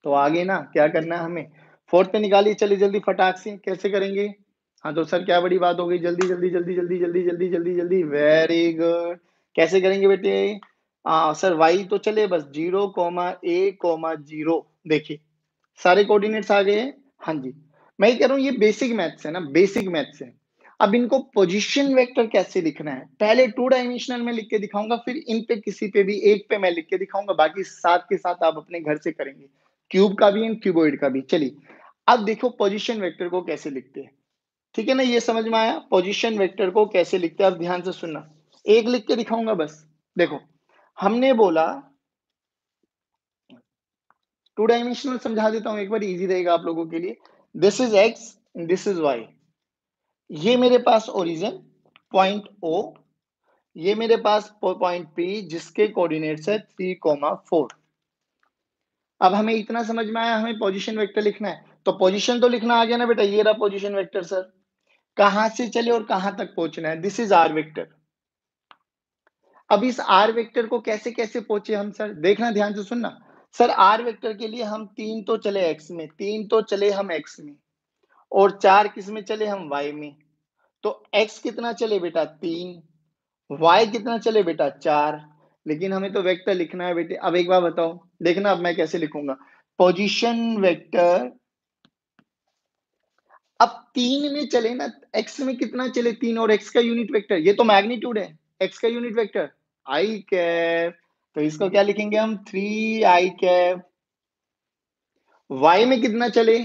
[SPEAKER 1] तो आगे ना क्या करना है हमें, 4th पे निकालिए, चलिए जल्दी फटाक से, कैसे करेंगे। हाँ तो सर क्या बड़ी बात हो गई, जल्दी जल्दी जल्दी जल्दी जल्दी जल्दी जल्दी जल्दी, वेरी गुड। कैसे करेंगे बेटे, सर y तो चले बस 0,a,0, देखिए सारे कोऑर्डिनेट्स आ गए हैं, हाँ जी। मैं ये कह रहा हूँ ये बेसिक मैथ्स है ना, बेसिक मैथ्स है। अब इनको पोजीशन वेक्टर कैसे लिखना है, पहले 2 डायमेंशनल में लिख के दिखाऊंगा, फिर इन पे किसी पे भी एक पे मैं लिख के दिखाऊंगा, बाकी साथ के साथ आप अपने घर से करेंगे, क्यूब का भी एंड क्यूबॉइड का भी। चलिए अब देखो पोजीशन वेक्टर को कैसे लिखते हैं, ठीक है ना, ये समझ में आया पोजीशन वेक्टर को कैसे लिखते हैं। अब ध्यान से सुनना, एक लिख के दिखाऊंगा बस। देखो हमने बोला 2 डायमेंशनल समझा देता हूं एक बार, इजी रहेगा आप लोगों के लिए। This is X, this is Y, ये मेरे पास ओरिजिन पॉइंट ओ, ये मेरे पास पॉइंट पी जिसके कोऑर्डिनेट्स है 3,4। अब हमें इतना समझ में आया, हमें पोजीशन वेक्टर लिखना है, तो पोजीशन तो लिखना आ गया ना बेटा, ये रहा पोजीशन वेक्टर सर, कहां से चले और कहां तक पहुंचना है, दिस इज आर वेक्टर। अब इस आर वेक्टर को कैसे कैसे पहुंचे हम सर, देखना ध्यान से सुनना। सर आर वेक्टर के लिए हम 3 तो चले एक्स में, 3 तो चले हम एक्स में, और 4 किस में चले हम वाई में, तो x कितना चले बेटा 3, y कितना चले बेटा 4, लेकिन हमें तो वेक्टर लिखना है बेटे। अब एक बार बताओ, देखना अब मैं कैसे लिखूंगा पोजीशन वेक्टर। अब 3 में चले ना, x में कितना चले 3, और x का यूनिट वेक्टर, ये तो मैग्नीट्यूड है, x का यूनिट वेक्टर आई कैप, तो इसको क्या लिखेंगे हम 3 i कैप। y में कितना चले,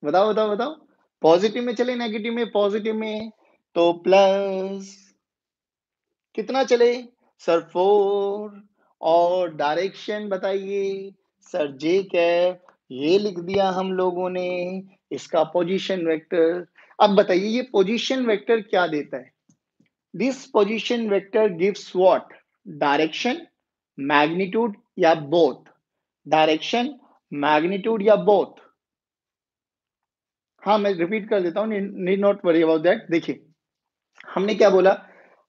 [SPEAKER 1] बताओ बताओ बताओ, पॉजिटिव में चले नेगेटिव में, पॉजिटिव में, तो प्लस कितना चले सर 4, और डायरेक्शन बताइए सर जे कैप, ये लिख दिया हम लोगों ने इसका पोजीशन वेक्टर। अब बताइए ये पोजीशन वेक्टर क्या देता है, this position vector gives what, direction, magnitude या बोथ, डायरेक्शन, मैग्नीट्यूड या बोथ। हाँ मैं रिपीट कर देता हूँ, need not worry about that. देखिए हमने क्या बोला,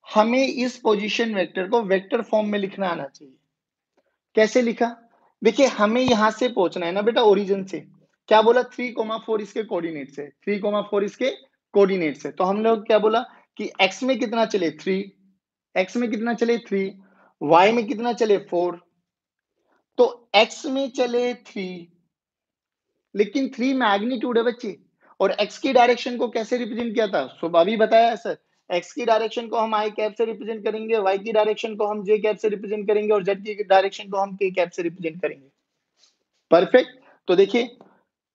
[SPEAKER 1] हमें इस पोजीशन वेक्टर को वेक्टर फॉर्म में लिखना आना चाहिए। कैसे लिखा, देखिए हमें यहां से पहुंचना है ना बेटा ओरिजिन से, क्या बोला 3,4 इसके कोऑर्डिनेट्स है, 3,4 इसके कोऑर्डिनेट्स है, तो हम लोग क्या बोला कि x में कितना चले 3, x में कितना चले 3, y में कितना चले 4, तो x में चले 3, लेकिन 3 मैग्नीट्यूड है बच्चे, और x की डायरेक्शन को कैसे रिप्रेजेंट किया था? सो अभी बताया सर, x की डायरेक्शन को हम i कैप से रिप्रेजेंट करेंगे, y की डायरेक्शन को हम j कैप से रिप्रेजेंट करेंगे और z की डायरेक्शन को हम k कैप से रिप्रेजेंट करेंगे। परफेक्ट। तो देखिए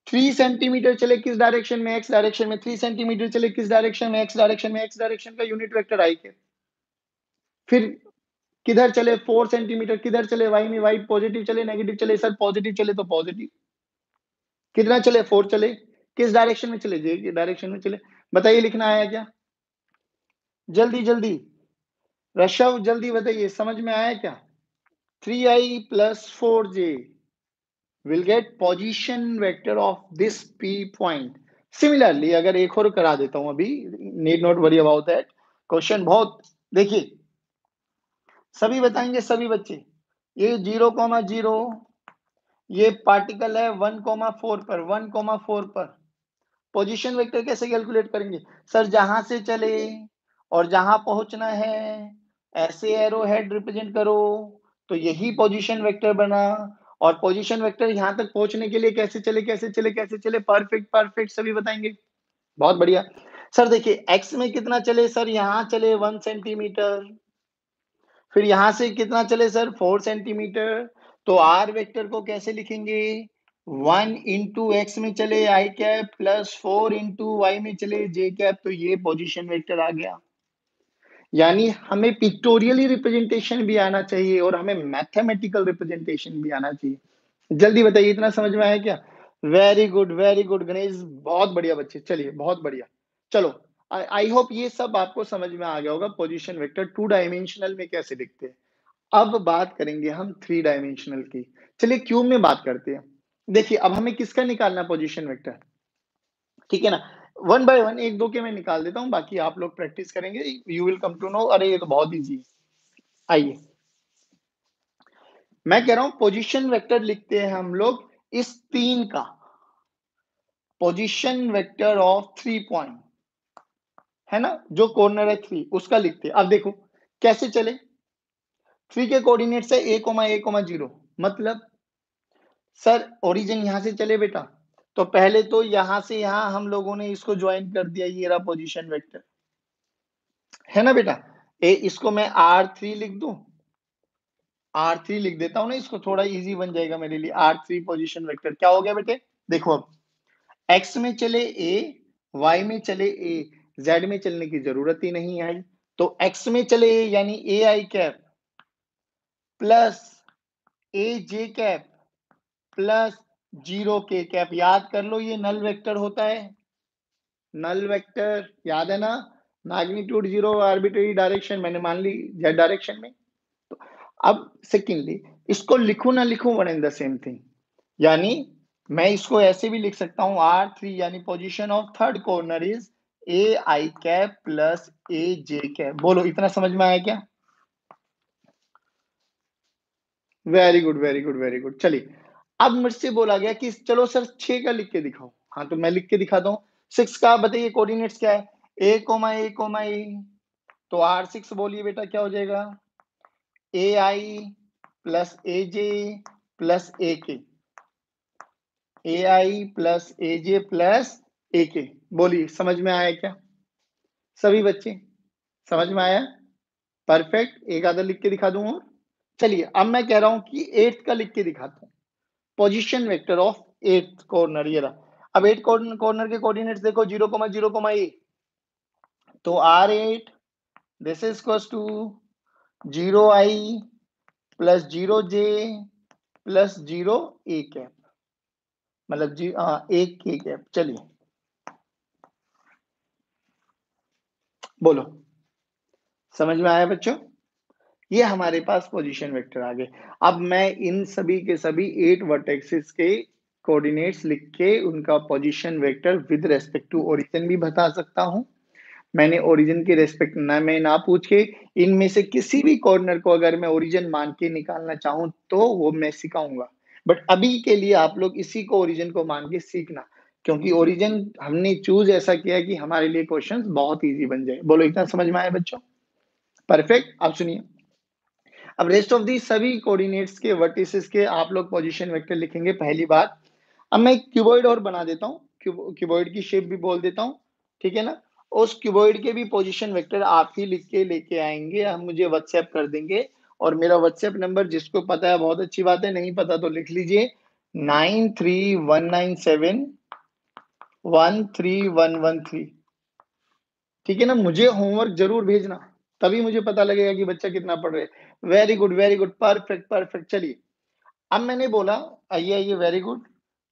[SPEAKER 1] 3 सेंटीमीटर चले किस डायरेक्शन में? x डायरेक्शन में। 3 सेंटीमीटर चले किस डायरेक्शन में? x डायरेक्शन में। x डायरेक्शन का यूनिट वेक्टर i कैप। फिर किधर चले? 4 सेंटीमीटर किधर चले? y में। y पॉजिटिव चले नेगेटिव चले? सर पॉजिटिव चले तो पॉजिटिव। कितना चले? 4 चले। किस डायरेक्शन में चले? j की डायरेक्शन में चले। बताइए लिखना आया क्या? जल्दी जल्दी ऋषभ जल्दी बताइए, समझ में आया क्या? 3i plus 4j will get position vector of this p point. Similarly, अगर एक और करा देता हूं अभी, need not worry about that. Question बहुत, देखिए सभी बताएंगे सभी बच्चे। ये 0,0, ये पार्टिकल है 1,4 पर, 1,4 पर। पोजीशन वेक्टर कैसे कैलकुलेट करेंगे? सर जहां से चले और जहां पहुंचना है ऐसे एरो हेड रिप्रेजेंट करो, तो यही पोजीशन वेक्टर बना। और पोजीशन वेक्टर यहां तक पहुंचने के लिए कैसे चले कैसे चले कैसे चले? परफेक्ट परफेक्ट, सभी बताएंगे। बहुत बढ़िया। सर देखिए एक्स में कितना चले? सर यहां चले 1 सेंटीमीटर, फिर यहां से कितना चले सर? 4 सेंटीमीटर। तो आर वेक्टर को कैसे लिखेंगे? 1 इंटू एक्स में चले आई कैप प्लस 4 इंटू वाई में चले जे कैप। तो ये पोजीशन वेक्टर आ गया। यानी हमें पिक्टोरियली रिप्रेजेंटेशन भी आना चाहिए और हमें मैथमेटिकल रिप्रेजेंटेशन भी आना चाहिए। जल्दी बताइए, इतना समझ में आया क्या? वेरी गुड गणेश, बहुत बढ़िया बच्चे, चलिए बहुत बढ़िया। चलो आई होप ये सब आपको समझ में आ गया होगा, पोजीशन वेक्टर 2 डायमेंशनल में कैसे दिखते हैं। अब बात करेंगे हम 3 डायमेंशनल की। चलिए क्यूब में बात करते हैं। देखिए अब हमें किसका निकालना पोजीशन वेक्टर, ठीक है ना? वन बाय वन, एक दो के मैं निकाल देता हूं, बाकी आप लोग प्रैक्टिस करेंगे, you will come to know. अरे ये तो बहुत इजी है। आइए मैं कह रहा हूं पोजीशन वेक्टर लिखते हैं हम लोग इस 3 का, पोजीशन वेक्टर ऑफ 3 पॉइंट, है ना? जो कॉर्नर है 3 उसका लिखते हैं। अब देखो कैसे चले। 3 के कोऑर्डिनेट्स है a,a,0, मतलब सर ओरिजिन यहां से चले बेटा, तो पहले तो यहां से यहां हम लोगों ने इसको ज्वाइन कर दिया, ये रहा पोजीशन वेक्टर, है ना बेटा? इसको मैं R3 लिख दूं, R3 लिख देता हूं ना, इसको थोड़ा इजी बन जाएगा मेरे लिए। R3 पोजीशन वेक्टर क्या हो गया बेटे? देखो अब x में चले a, y में चले a, z में चलने की जरूरत ही नहीं आई। तो x में चले a यानी a i cap plus a j cap plus 0 k cap. याद कर लो ये नल वेक्टर होता है, नल वेक्टर याद है ना? मैग्नीट्यूड 0, आर्बिट्रेरी डायरेक्शन, मैंने मान ली z डायरेक्शन में। तो अब सेकेंडली इसको लिखूं ना लिखूं, one and the same thing. यानी मैं इसको ऐसे भी लिख सकता हूं R3 यानी position of third corner is a I cap plus A J cap. बोलो इतना समझ में आया क्या? Very good very good very good. चलिए अब मुझसे बोला गया कि चलो सर 6 का लिख के दिखाओ। हाँ तो मैं लिख के दिखाता हूँ। 6 का बताइए कोऑर्डिनेट्स क्या है? a,a,a। तो R6 बोलिए बेटा क्या हो जाएगा? ए आई प्लस ए जे प्लस ए के, ए आई प्लस ए जे प्लस ए के। बोलिए समझ में आया क्या सभी बच्चे? समझ में आया? परफेक्ट। एक आधा लिख के दिखा दूं और चलिए अब मैं कह रहा हूं कि 8th का लिख के दिखाता हूं, position vector of 8th corner ये रहा। अब 8 कॉर्नर के कोऑर्डिनेट्स देखो 0,0,a। तो R8 this is equals to 0i plus 0j plus 0a cap, मतलब एक के कैप। चलिए बोलो समझ में आया बच्चों? ये हमारे पास पोजीशन वेक्टर आ गए। अब मैं इन सभी के सभी 8 वर्टेक्सेस के कोऑर्डिनेट्स लिख के उनका position vector with respect to origin भी बता सकता हूं। मैंने ओरिजिन के रेस्पेक्ट में ना पूछ के इनमें से किसी भी कॉर्नर को अगर मैं ओरिजिन मान के निकालना चाहूं तो वो मैं सिखाऊंगा। बट अभी के लिए आप लोग इसी को ओरिजिन को मान के सीखना, क्योंकि ओरिजिन हमने चूज ऐसा किया कि हमारे लिए क्वेश्चंस बहुत इजी बन जाए। बोलो इतना समझ में आया बच्चों? परफेक्ट। अब सुनिए, अब रेस्ट ऑफ दी सभी कोऑर्डिनेट्स के वर्टिसेस के आप लोग पोजीशन वेक्टर लिखेंगे पहली बात। अब मैं एक क्यूबॉइड और बना देता हूँ, क्यूबॉइड की शेप भी बोल देता हूँ, ठीक है ना? उस क्यूबॉइड के भी पोजीशन वेक्टर आप ही लिख के लेके आएँगे, हम मुझे व्हाट्सएप कर देंगे और मेरा व्हाट्सएप नंबर जिसको पता है बहुत अच्छी बात है, नहीं पता तो लिख लीजिए 9319713113। ठीक है ना? मुझे होमवर्क ज़रूर भेजना, तभी मुझे पता लगेगा कि बच्चा कितना पढ़ रहे हैं। Very good, perfect, perfect. चलिए, अब मैंने बोला आइए, वेरी गुड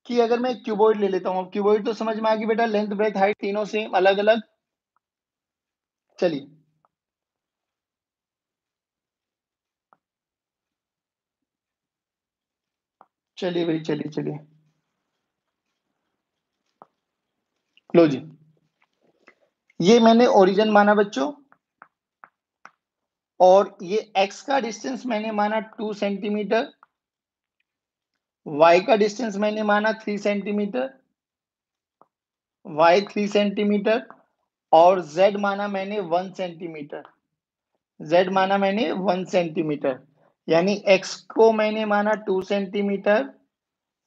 [SPEAKER 1] कि अगर मैं क्यूबॉइड ले लेता हूँ, क्यूबॉइड तो समझ में आ गई बेटा, लेंथ, ब्रेड्थ, हाइट तीनों सेम अलग-अलग। चलिए, चलिए भाई, चलिए। लो जी, ये मैंने ओरिजिन माना बच्चों और ये एक्स का डिस्टेंस मैंने माना 2 सेंटीमीटर, वाई का डिस्टेंस मैंने माना 3 सेंटीमीटर, वाई 3 सेंटीमीटर और जेड माना मैंने 1 सेंटीमीटर। जेड माना मैंने 1 सेंटीमीटर, यानी एक्स को मैंने माना 2 सेंटीमीटर,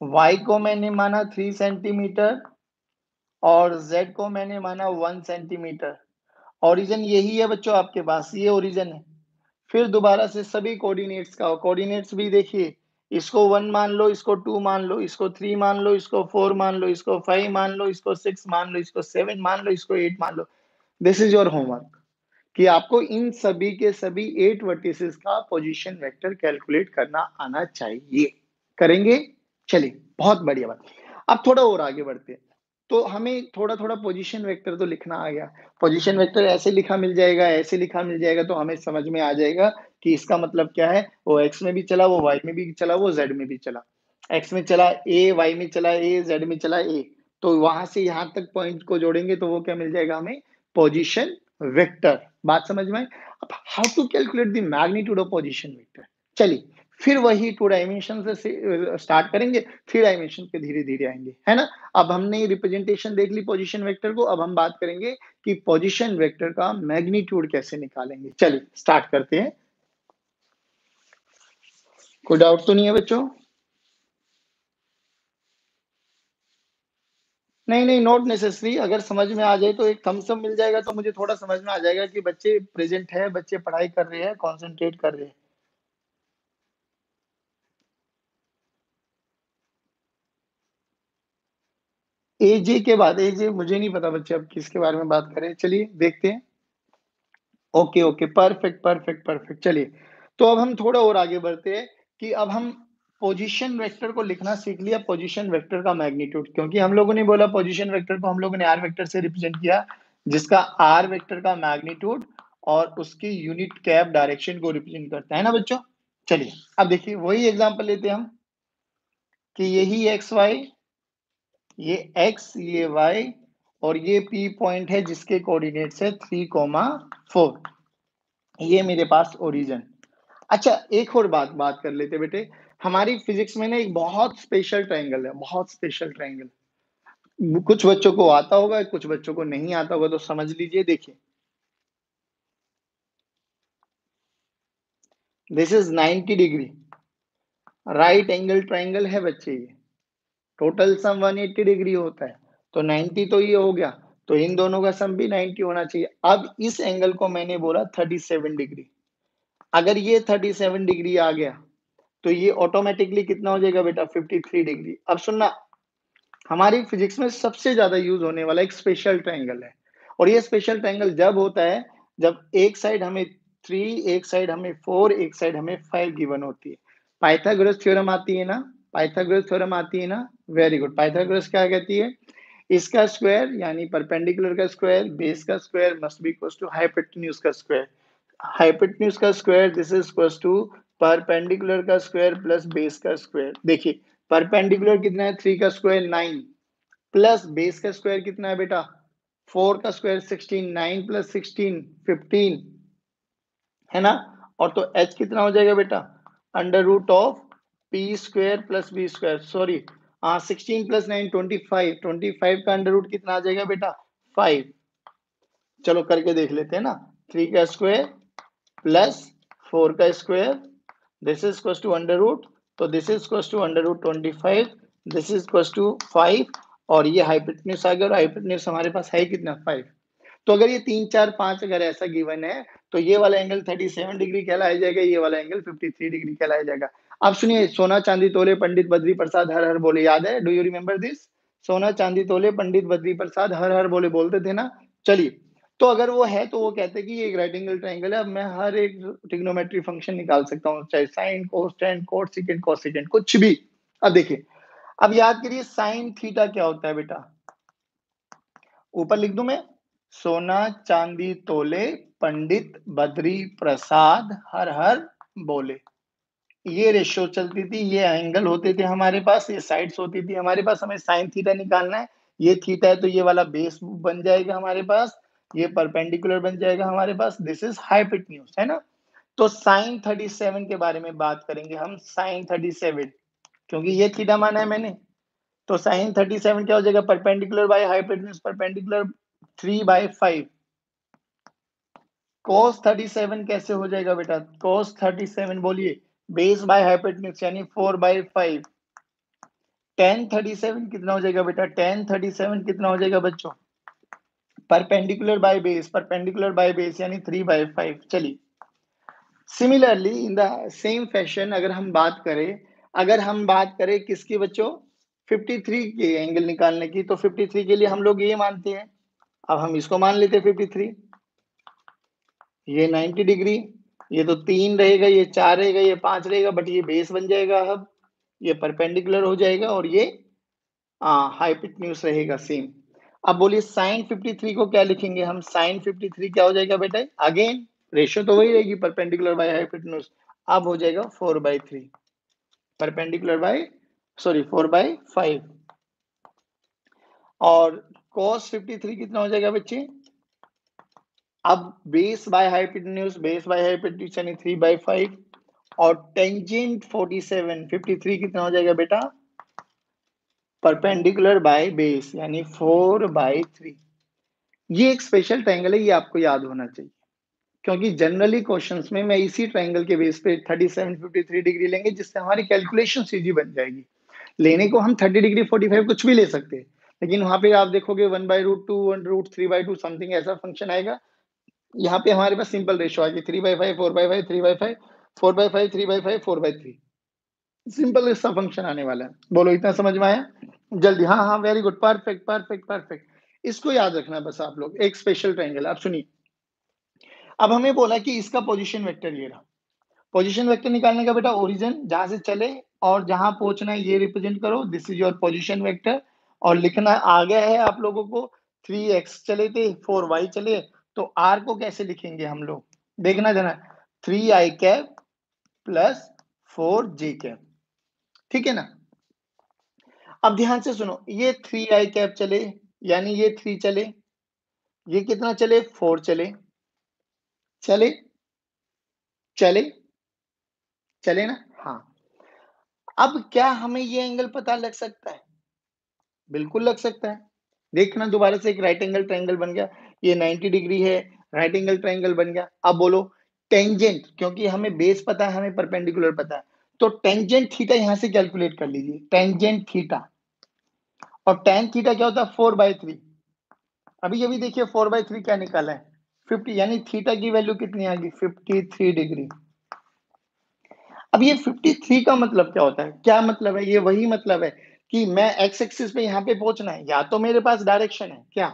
[SPEAKER 1] वाई को मैंने माना 3 सेंटीमीटर और जेड को मैंने माना 1 सेंटीमीटर। ओरिजिन यही है बच्चों आपके पास, ये ओरिजिन है। फिर दोबारा से सभी कोऑर्डिनेट्स का कोऑर्डिनेट्स भी देखिए, इसको 1 मान लो, इसको 2 मान लो, इसको 3 मान लो, इसको 4 मान लो, इसको 5 मान लो, इसको 6 मान लो, इसको 7 मान लो, इसको 8 मान लो। दिस इज योर होमवर्क कि आपको इन सभी के सभी 8 वर्टिसेस का पोजीशन वेक्टर कैलकुलेट करना आना चाहिए। करेंगे? चलिए, बहुत बढ़िया बात। अब थोड़ा और आगे बढ़ते हैं। तो हमें थोड़ा-थोड़ा पोजीशन वेक्टर तो लिखना आ गया। पोजीशन वेक्टर ऐसे लिखा मिल जाएगा, ऐसे लिखा मिल जाएगा तो हमें समझ में आ जाएगा कि इसका मतलब क्या है, वो एक्स में भी चला, वो वाई में भी चला, वो जेड में भी चला। एक्स में चला ए, वाई में चला ए, जेड में चला ए। तो वहाँ से यहाँ तक पॉइंट को जोड़ेंगे तो वो क्या मिल जाएगा हमें? Position vector. बात समझ में आई? अब how to calculate the magnitude of position vector? चलिए, फिर वही 2 डायमेंशन से स्टार्ट करेंगे, 3 डायमेंशन पे धीरे-धीरे आएँगे, है ना? अब हमने रिप्रेजेंटेशन देख ली पोजीशन वेक्टर को, अब हम बात करेंगे कि पोजीशन वेक्टर का मैग्नीट्यूड कैसे निकालेंगे। चलिए, स्टार्ट करते हैं। कोई डाउट तो नहीं है बच्चों? नहीं, नॉट नेसेसरी। अगर समझ में आ जाए तो एक थम्स अप मिल जाएगा तो मुझे थोड़ा समझ में आ जाएगा कि बच्चे प्रेज़ेंट है, बच्चे पढ़ाई कर रहे हैं, कॉन्संट्रेट कर रहे हैं। एजे के बाद एजे मुझे नहीं पता बच्चे अब किसके बारे में बात कर रहे हैं। चलिए देखते हैं। Okay, perfect. चलिए, तो अब हम थोड़ा और आगे बढ़ते हैं कि अब हम पोजीशन वेक्टर को लिखना सीख लिया, पोजीशन वेक्टर का मैग्नीट्यूड, क्योंकि हम लोगों ने बोला पोजीशन वेक्टर को हम लोगों ने आर वेक्टर से रिप्रेजेंट किया, जिसका आर वेक्टर का मैग्नीट्यूड और उसकी यूनिट कैप डायरेक्शन को रिप्रेजेंट करता है ना बच्चों? चलिए, अब देखिए वही एग्जांपल लेते हैं हम कि यही एक्स वाई, ये एक्स, ये वाई और ये पी पॉइंट है जिसके कोऑर्डिनेट्स है 3,4। ये मेरे पास ओरिजिन। अच्छा, एक और बात बात कर लेते बेटे। हमारी फिजिक्स में ना एक बहुत स्पेशल ट्रायंगल है, बहुत स्पेशल ट्रायंगल। कुछ बच्चों को आता होगा, कुछ बच्चों को नहीं आता होगा, तो समझ लीजिए। देखिए, this is 90 degree right angle triangle है बच्चे। ये टोटल सम 180 डिग्री होता है, तो 90 तो ये हो गया, तो इन दोनों का सम भी 90 होना चाहिए। अब इस एंगल को मैंने बोला 37 डिग्री। अगर ये 37 डिग्री आ गया तो ये ऑटोमेटिकली कितना हो जाएगा बेटा? 53 डिग्री। अब सुनना, हमारी फिजिक्स में सबसे ज्यादा यूज होने वाला एक स्पेशल ट्रायंगल है, और ये स्पेशल ट्रायंगल जब होता है जब एक साइड हमें 3, एक साइड हमें 4, एक साइड हमें 5 गिवन होती है। पाइथागोरस थ्योरम आती है ना? पाइथागोरस थ्योरम आती है ना? Very good. पाइथागोरस क्या कहती है? इसका स्क्वायर यानी परपेंडिकुलर का स्क्वायर, बेस का square must be equal to hypotenuse का स्क्वायर। हाइपोटेन्यूज का square this is equal to perpendicular का स्क्वायर प्लस बेस का स्क्वायर। देखिए, परपेंडिकुलर कितना है? 3 का स्क्वायर 9 प्लस बेस का स्क्वायर कितना है बेटा? 4 का स्क्वायर 16, 9 प्लस 16 15, है ना? और तो h कितना हो जाएगा बेटा? Under root of P square plus B square. Sorry, हाँ, 16 प्लस 9 25, 25 का अंडर रूट कितना आ जाएगा बेटा? 5। चलो करके देख लेते हैं ना। 3 का स्क्वायर प्लस 4 का square this is equal to under root, तो this is equal to under root 25, this is equal to 5, और ये हाइपोटेन्यूज आ गया, और हाइपोटेन्यूज हमारे पास है कितना 5। तो अगर ये 3 4 5 अगर ऐसा गिवन है तो ये वाला एंगल 37 डिग्री कहलाया जाएगा, ये वाला एंगल 53 डिग्री कहलाया जाएगा। अब सुनिए, सोना चांदी तोले पंडित बद्री प्रसाद हर हर बोले, याद है? Do you remember this? सोना चांदी तोले पंडित बद्री प्रसाद हर हर बोले बोलते थे ना। चलिए, तो अगर वो है तो वो कहते हैं कि ये एक राइट एंगल ट्रायंगल है। अब मैं हर एक ट्रिग्नोमेट्री फंक्शन निकाल सकता हूँ, चाहे sine cos ten coat second cosecant कुछ भी। अब देखिए, अब याद करिए साइन थीटा क्या होता है बेटा, ऊपर लिख दूं मैं, सोना चांदी तोले पंडित बद्री प्रसाद हर हर बोले। ये रेशियो चलती थी, ये एंगल होते थे हमारे पास, ये साइड्स होती थी हमारे पास, हमें साइन थीटा निकालना है। ये थीटा है तो ये वाला बेस बन जाएगा हमारे पास, ये परपेंडिकुलर बन जाएगा हमारे पास, दिस इज हाइपोटेन्यूज, है ना। तो साइन 37 के बारे में बात करेंगे हम, साइन 37, क्योंकि ये थीटा माना है मैंने, तो साइन 37 क्या हो जाएगा, perpendicular by hypotenuse, perpendicular 3/5। cos 37 कैसे हो जाएगा बेटा, cos 37 बोलिए, बेस बाय हाइपोटेन्यूज यानी 4/5। tan 37 कितना हो जाएगा बेटा, tan 37 कितना हो जाएगा बच्चों, perpendicular by base, perpendicular by base यानी 3/5। चलिए, similarly in the same fashion अगर हम बात करें किसकी बच्चों, 53 के एंगल निकालने की, तो 53 के लिए हम लोग ये मानते हैं, अब हम इसको मान लेते हैं 53, ये 90 डिग्री, ये तो 3 रहेगा, ये 4 रहेगा, ये 5 रहेगा, बट ये बेस बन जाएगा, अब ये परपेंडिकुलर हो जाएगा और ये हाइपोटेन्यूज रहेगा सेम। अब बोलिए साइन 53 को क्या लिखेंगे हम, साइन 53 क्या हो जाएगा बेटा, अगेन रेशियो तो वही रहेगी, परपेंडिकुलर बाय हाइपोटेन्यूज, अब हो जाएगा 4/3, परपेंडिकुलर बाय सॉरी 4/5। और cos 53 कितना हो जाएगा बच्चे, अब base by hypotenuse, base by hypotenuse यानी 3/5, और टेंजेंट 53 कितना हो जाएगा बेटा, परपेंडिकुलर बाय बेस यानी 4/3। ये एक स्पेशल ट्रायंगल है, ये आपको याद होना चाहिए, क्योंकि जनरली क्वेश्चंस में मैं इसी ट्रायंगल के बेस पे 37 53 डिग्री लेंगे, जिससे हमारी कैलकुलेशन इजी बन जाएगी। लेने को हम 30 डिग्री 45 कुछ भी ले सकते हैं, लेकिन वहां पे आप देखोगे 1/√2 1√3/2 समथिंग ऐसा फंक्शन आएगा। यहाँ पे हमारे पास सिंपल रेशियो आएगी 3/5 4/5 3/5 4/5 3/5 4/3, सिंपल सा फंक्शन आने वाला है। बोलो इतना समझ में आया जल्दी, हाँ हाँ very good, perfect perfect perfect. इसको याद रखना बस आप लोग, एक स्पेशल ट्रायंगल। आप सुनिए, अब हमें बोला कि इसका पोजीशन वेक्टर ये रहा, पोजीशन वेक्टर निकालने का बेटा, ओरिजिन जहां से चले और जहां पहुंचना है ये रिप्रेजेंट करो, this is your position vector. और लिखना आ गया है आप लोगों को, 3x चले थे 4y चले, तो r को कैसे लिखेंगे हम लोग, देखना जरा, 3i cap plus 4j cap, ठीक है ना। अब ध्यान से सुनो, ये 3i कैप चले यानी ये 3 चले, ये कितना चले 4 चले, चले चले चले ना, हाँ। अब क्या हमें ये एंगल पता लग सकता है, बिल्कुल लग सकता है। देखना दोबारा से, एक राइट एंगल ट्रायंगल बन गया, ये 90 डिग्री है, राइट एंगल ट्रायंगल बन गया। अब बोलो टेंजेंट, क्योंकि हमें बेस पता है, हमें परपेंडिकुलर पता है, तो टेंजेंट थीटा यहां से कैलकुलेट कर लीजिए, टेंजेंट थीटा। और टेन थीटा क्या होता है 4/3, अभी अभी देखिए 4/3 क्या निकाला है 50, यानी थीटा की वैल्यू कितनी आ गई 53 डिग्री। अब ये 53 का मतलब क्या होता है, क्या मतलब है, ये वही मतलब है कि मैं एक्स एक्सिस पे यहाँ पे पहुंचना है, या तो मेरे पास डायरेक्शन है क्या,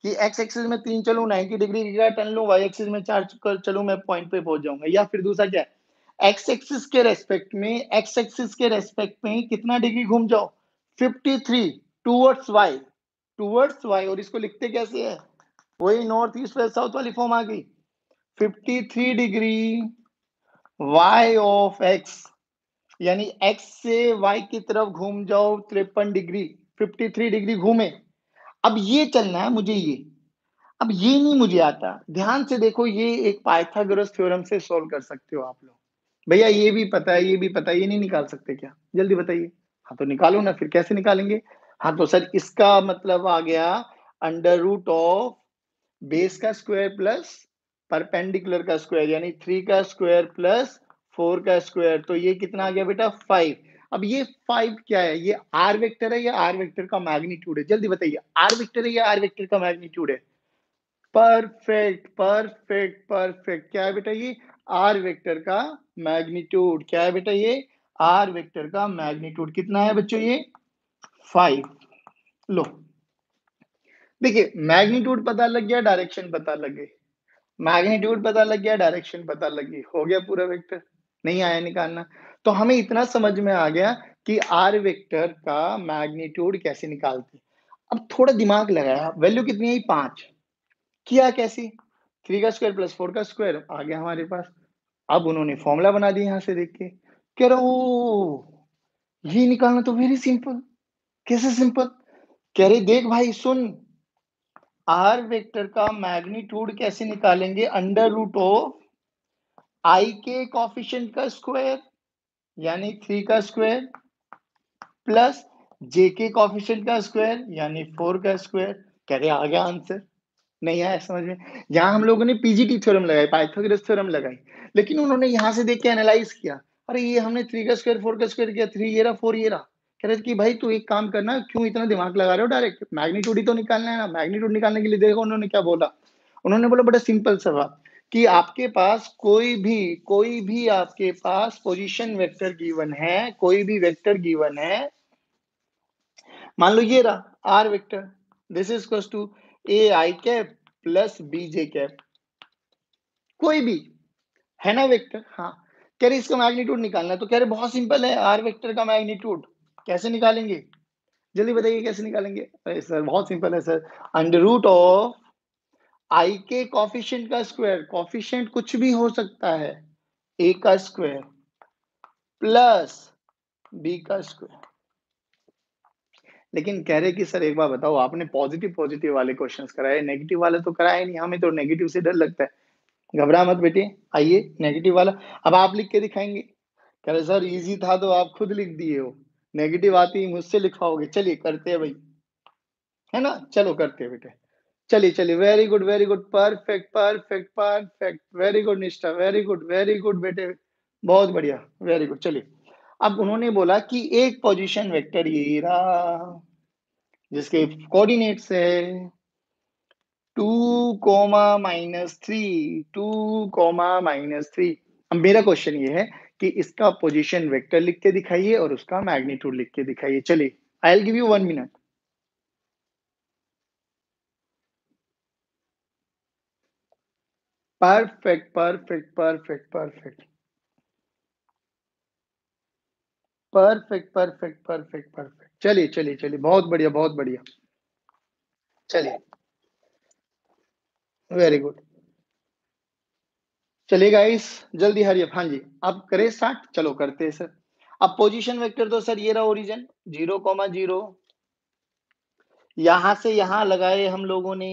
[SPEAKER 1] कि एक्स एक्सिस में 3 चलूं 90 डिग्री का टर्न लूं, वाई एक्सिस में 4 चलूं मैं पॉइंट पे पहुंच जाऊंगा, या फिर दूसरा क्या है, एक्स एक्सिस के रेस्पेक्ट में, एक्स एक्सिस के रेस्पेक्ट में कितना डिग्री घूम जाओ 53 टूवर्ड्स वाई, टूवर्ड्स वाई। और इसको लिखते कैसे है, वही नॉर्थ ईस्ट वेस्ट साउथ वाली फॉर्म आ गई, 53 डिग्री y ऑफ x, यानी x से y की तरफ घूम जाओ 53 डिग्री, 53 डिग्री घूमे। अब ये चलना है मुझे, ये अब ये नहीं मुझे आता, ध्यान से देखो, ये एक पाइथागोरस थ्योरम से सॉल्व कर सकते हो आप लोग। भैया ये भी पता है, ये भी पता है, ये नहीं निकाल सकते क्या, जल्दी बताइए। हाँ तो निकालो ना, फिर कैसे निकालेंगे। हाँ तो सर इसका मतलब आ गया अंडर रूट ऑफ बेस का स्क्वायर प्लस परपेंडिकुलर का स्क्वायर, यानी 3 का स्क्वायर प्लस 4 का स्क्वायर, तो ये कितना आ गया बेटा 5। अब ये 5 क्या है? ये आर वेक्टर है या आर वेक्टर का मैग्नीट्यूड है? जल्दी बताइए, आर वेक्टर है या आर वेक्टर का मैग्नीट्यूड है? Perfect, perfect, perfect. क्या है बेटा ये? आर वेक्टर का मैग्नीट्यूड। क्या है बेटा ये? आर वेक्टर का मैग्नीट्यूड कितना है बच्चों ये? 5। लो, देखिए मैग्नीट्यूड पता लग गया, डायरेक्शन पता लग गई। मैग्नीट्यूड पता लग गया, डायरेक्शन पता लग गई, हो गया पूरा वेक्टर। नहीं आया निकालना। तो हमें इतना समझ में आ गया कि आर वेक्टर का मैग्नीट्यूड कैसे निकालते हैं। अब थोड़ा दिमाग लगाया, वैल्यू कितनी आई? 5। किया कैसे? 3 का स्क्वायर प्लस 4 का स्क्वायर आ गया हमारे पास। अब उन्होंने फॉर्मूला बना दिया यहाँ से देख के। कह रहा ओ, ये निकालना तो वेरी सिंपल। कैसे सिंपल? कह रहे देख भाई सुन, आर वेक्टर का मैग्नीट्यूड कैसे निकालेंगे? अंडर रूट ऑफ आई के कोफिशिएंट का स्क्वायर यानी 3 का स्क्वायर प्लस जे के कोफिशिएंट का स्क्वायर यानी 4 का स्क्वायर। कह रहे आ गया आंसर। नहीं आया समझ में? यहाँ हम लोगों ने पीजीटी थ्योरम लगाई, पाइथागोरस थ्योरम लगाई, लेकिन उन्होंने यहाँ से देख के एनालाइज किया। अरे ये हमने 3 का स्क्वायर 4 का स्क्वायर किया, 3 ये रहा 4 ये रहा। कह रहे कि भाई तू एक काम करना, क्यों इतना दिमाग लगा रहे हो? डायरेक्ट मैग्नीट्यूड ही तो निकालना है ना। मैग्नीट्यूड निकालने के लिए देखो उन्होंने क्या बोला। उन्होंने बोला बड़ा सिंपल सा बात कि आपके पास कोई भी आपके पास पोजीशन वेक्टर गिवन है, कोई भी वेक्टर गिवन है। मान लो ये रहा R vector, this is equal to A I cap plus B J cap, कोई भी है ना वेक्टर। हाँ, कह रहे इसका मैग्नीट्यूड निकालना है, तो कह रहे बहुत सिंपल है, आर वेक्टर का मैग्नीट्यूड कैसे निकालेंगे? जल्दी बताइए कैसे निकालेंगे? अरे सर बहुत सिंपल है sir, under root of I के कॉफिशिएंट का स्क्वायर, कॉफिशिएंट कुछ भी हो सकता है, ए का स्क्वायर प्लस बी का स्क्वायर। लेकिन कह रहे कि सर एक बार बताओ, आपने पॉजिटिव पॉजिटिव वाले क्वेश्चंस कराए, नेगेटिव वाले तो कराए नहीं, हमें तो नेगेटिव से डर लगता है। घबरा मत बेटे, आइए नेगेटिव वाला अब आप लिख के दिखाएंगे। कह रहे सर इजी था तो आप खुद लिख दिए हो, नेगेटिव आती मुझसे लिखवाओगे। चलिए करते हैं भाई, है ना? चलो करते हैं बेटे। चलिए चलिए, very good very good, perfect perfect perfect, very good Nishtha, very good बेटे, बहुत बढ़िया, वेरी गुड। चलिए, अब उन्होंने बोला कि एक पोजीशन वेक्टर ये रहा जिसके कोऑर्डिनेट्स है 2 -3, 2 -3। अब मेरा क्वेश्चन ये है कि इसका पोजीशन वेक्टर लिख के दिखाइए और उसका मैग्नीट्यूड लिख के दिखाइए। चलिए, I will give you 1 minute. Perfect perfect perfect perfect perfect perfect perfect perfect. चलिए चलिए चलिए, बहुत बढ़िया बहुत बढ़िया। चलिए, वेरी गुड। चलिए गाइस, जल्दी हरी अप। हाँ जी, अब करें स्टार्ट, चलो करते हैं सर। अब पोजीशन वेक्टर तो सर ये रहा ओरिजिन 0, 0, यहां से यहां लगाए हम लोगों ने,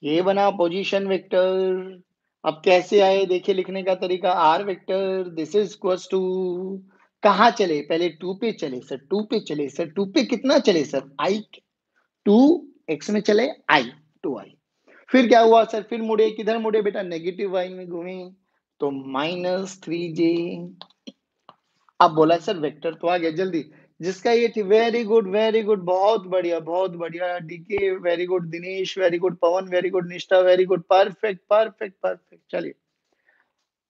[SPEAKER 1] ये बना पोजीशन वेक्टर। अब कैसे आए देखिए, लिखने का तरीका, R vector this is equals to, कहां चले? पहले 2 पे चले सर, 2 पे चले सर, 2 पे कितना चले सर? आई 2 एक्स में चले, आई 2 आई। फिर क्या हुआ सर? फिर मुड़े, किधर मुड़े बेटा? नेगेटिव वाई में घूमे, तो -3j। अब बोला सर वेक्टर तो आ गया, जल्दी जिसका ये थी। वेरी गुड बहुत बढ़िया DK, very good Dinesh, very good Pavan, very good Nishtha, very good, perfect perfect perfect. चलिए,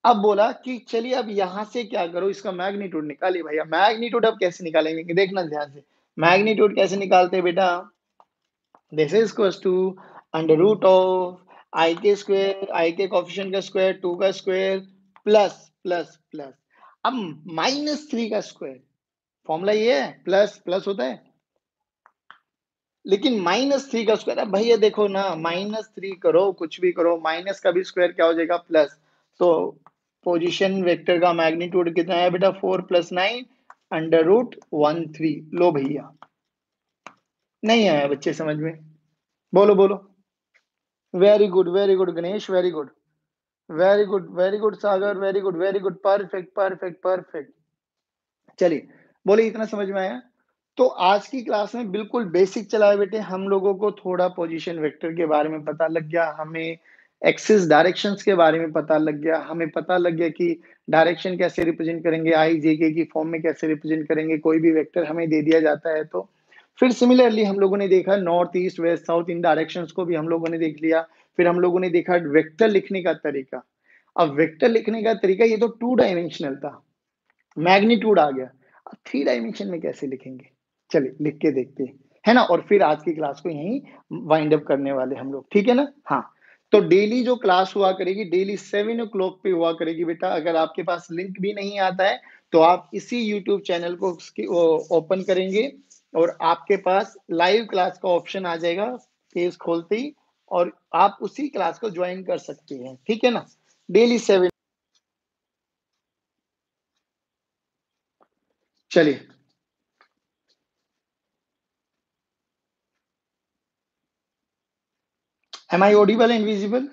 [SPEAKER 1] अब बोला कि चलिए अब यहां से क्या करो, इसका मैग्नीट्यूड निकालिए भैया। मैग्नीट्यूड अब कैसे निकालेंगे देखना ध्यान से। मैग्नीट्यूड कैसे निकालते हैं बेटा? This is equals to under root of I के स्क्वायर, आई के कोफिशिएंट का स्क्वायर 2 का स्क्वायर प्लस प्लस प्लस, अब -3 का स्क्वायर। फॉर्मूला ये है, प्लस प्लस होता है, लेकिन -3 का स्क्वायर। अब भैया देखो ना, -3 करो कुछ भी करो, माइनस का भी स्क्वायर क्या हो जाएगा? प्लस। तो पोजीशन वेक्टर का मैग्नीट्यूड कितना है बेटा? 4 + 9 अंडर रूट 13। लो भैया, नहीं आया बच्चे समझ में? बोलो बोलो। Very good Ganesh, very good Sagar, very good perfect perfect perfect. चलिए, बोले इतना समझ में आया? तो आज की क्लास में बिल्कुल बेसिक चला है बेटे, हम लोगों को थोड़ा पोजीशन वेक्टर के बारे में पता लग गया, हमें एक्सिस डायरेक्शंस के बारे में पता लग गया, हमें पता लग गया कि डायरेक्शन कैसे रिप्रेज़ेंट करेंगे, आई, जे, के की फॉर्म में कैसे रिप्रेज़ेंट करेंगे, कोई भी वेक्टर हमें दे दिया जाता है तो। फिर सिमिलरली हम लोगों ने देखा नॉर्थ, ईस्ट, वेस्ट, साउथ इन डायरेक्शंस को भी हम लोगों ने देख लिया। फिर हम लोगों ने देखा वेक्टर लिखने का तरीका। अब वेक्टर लिखने का तरीका ये तो 2 डायमेंशनल था, मैग्नीट्यूड आ गया। अब 3 डायमेंशन में कैसे लिखेंगे? चलिए लिख के देखते हैं, है ना? और फिर आज की क्लास को यहीं वाइंड अप करने वाले हम लोग, ठीक है ना? हाँ, तो डेली जो क्लास हुआ करेगी, डेली 7 ओ क्लॉक पे हुआ करेगी बेटा। अगर आपके पास लिंक भी नहीं आता है, तो आप इसी यूट्यूब चैनल को उसकी ओ ओपन करेंगे और आपके पास लाइव क्लास का ऑप्शन आ जाएगा, पेज खोलते ही और आप उसी क्लास को जॉइन कर सकते हैं, ठीक है ना? डेली 7 चलिए, am I audible and visible?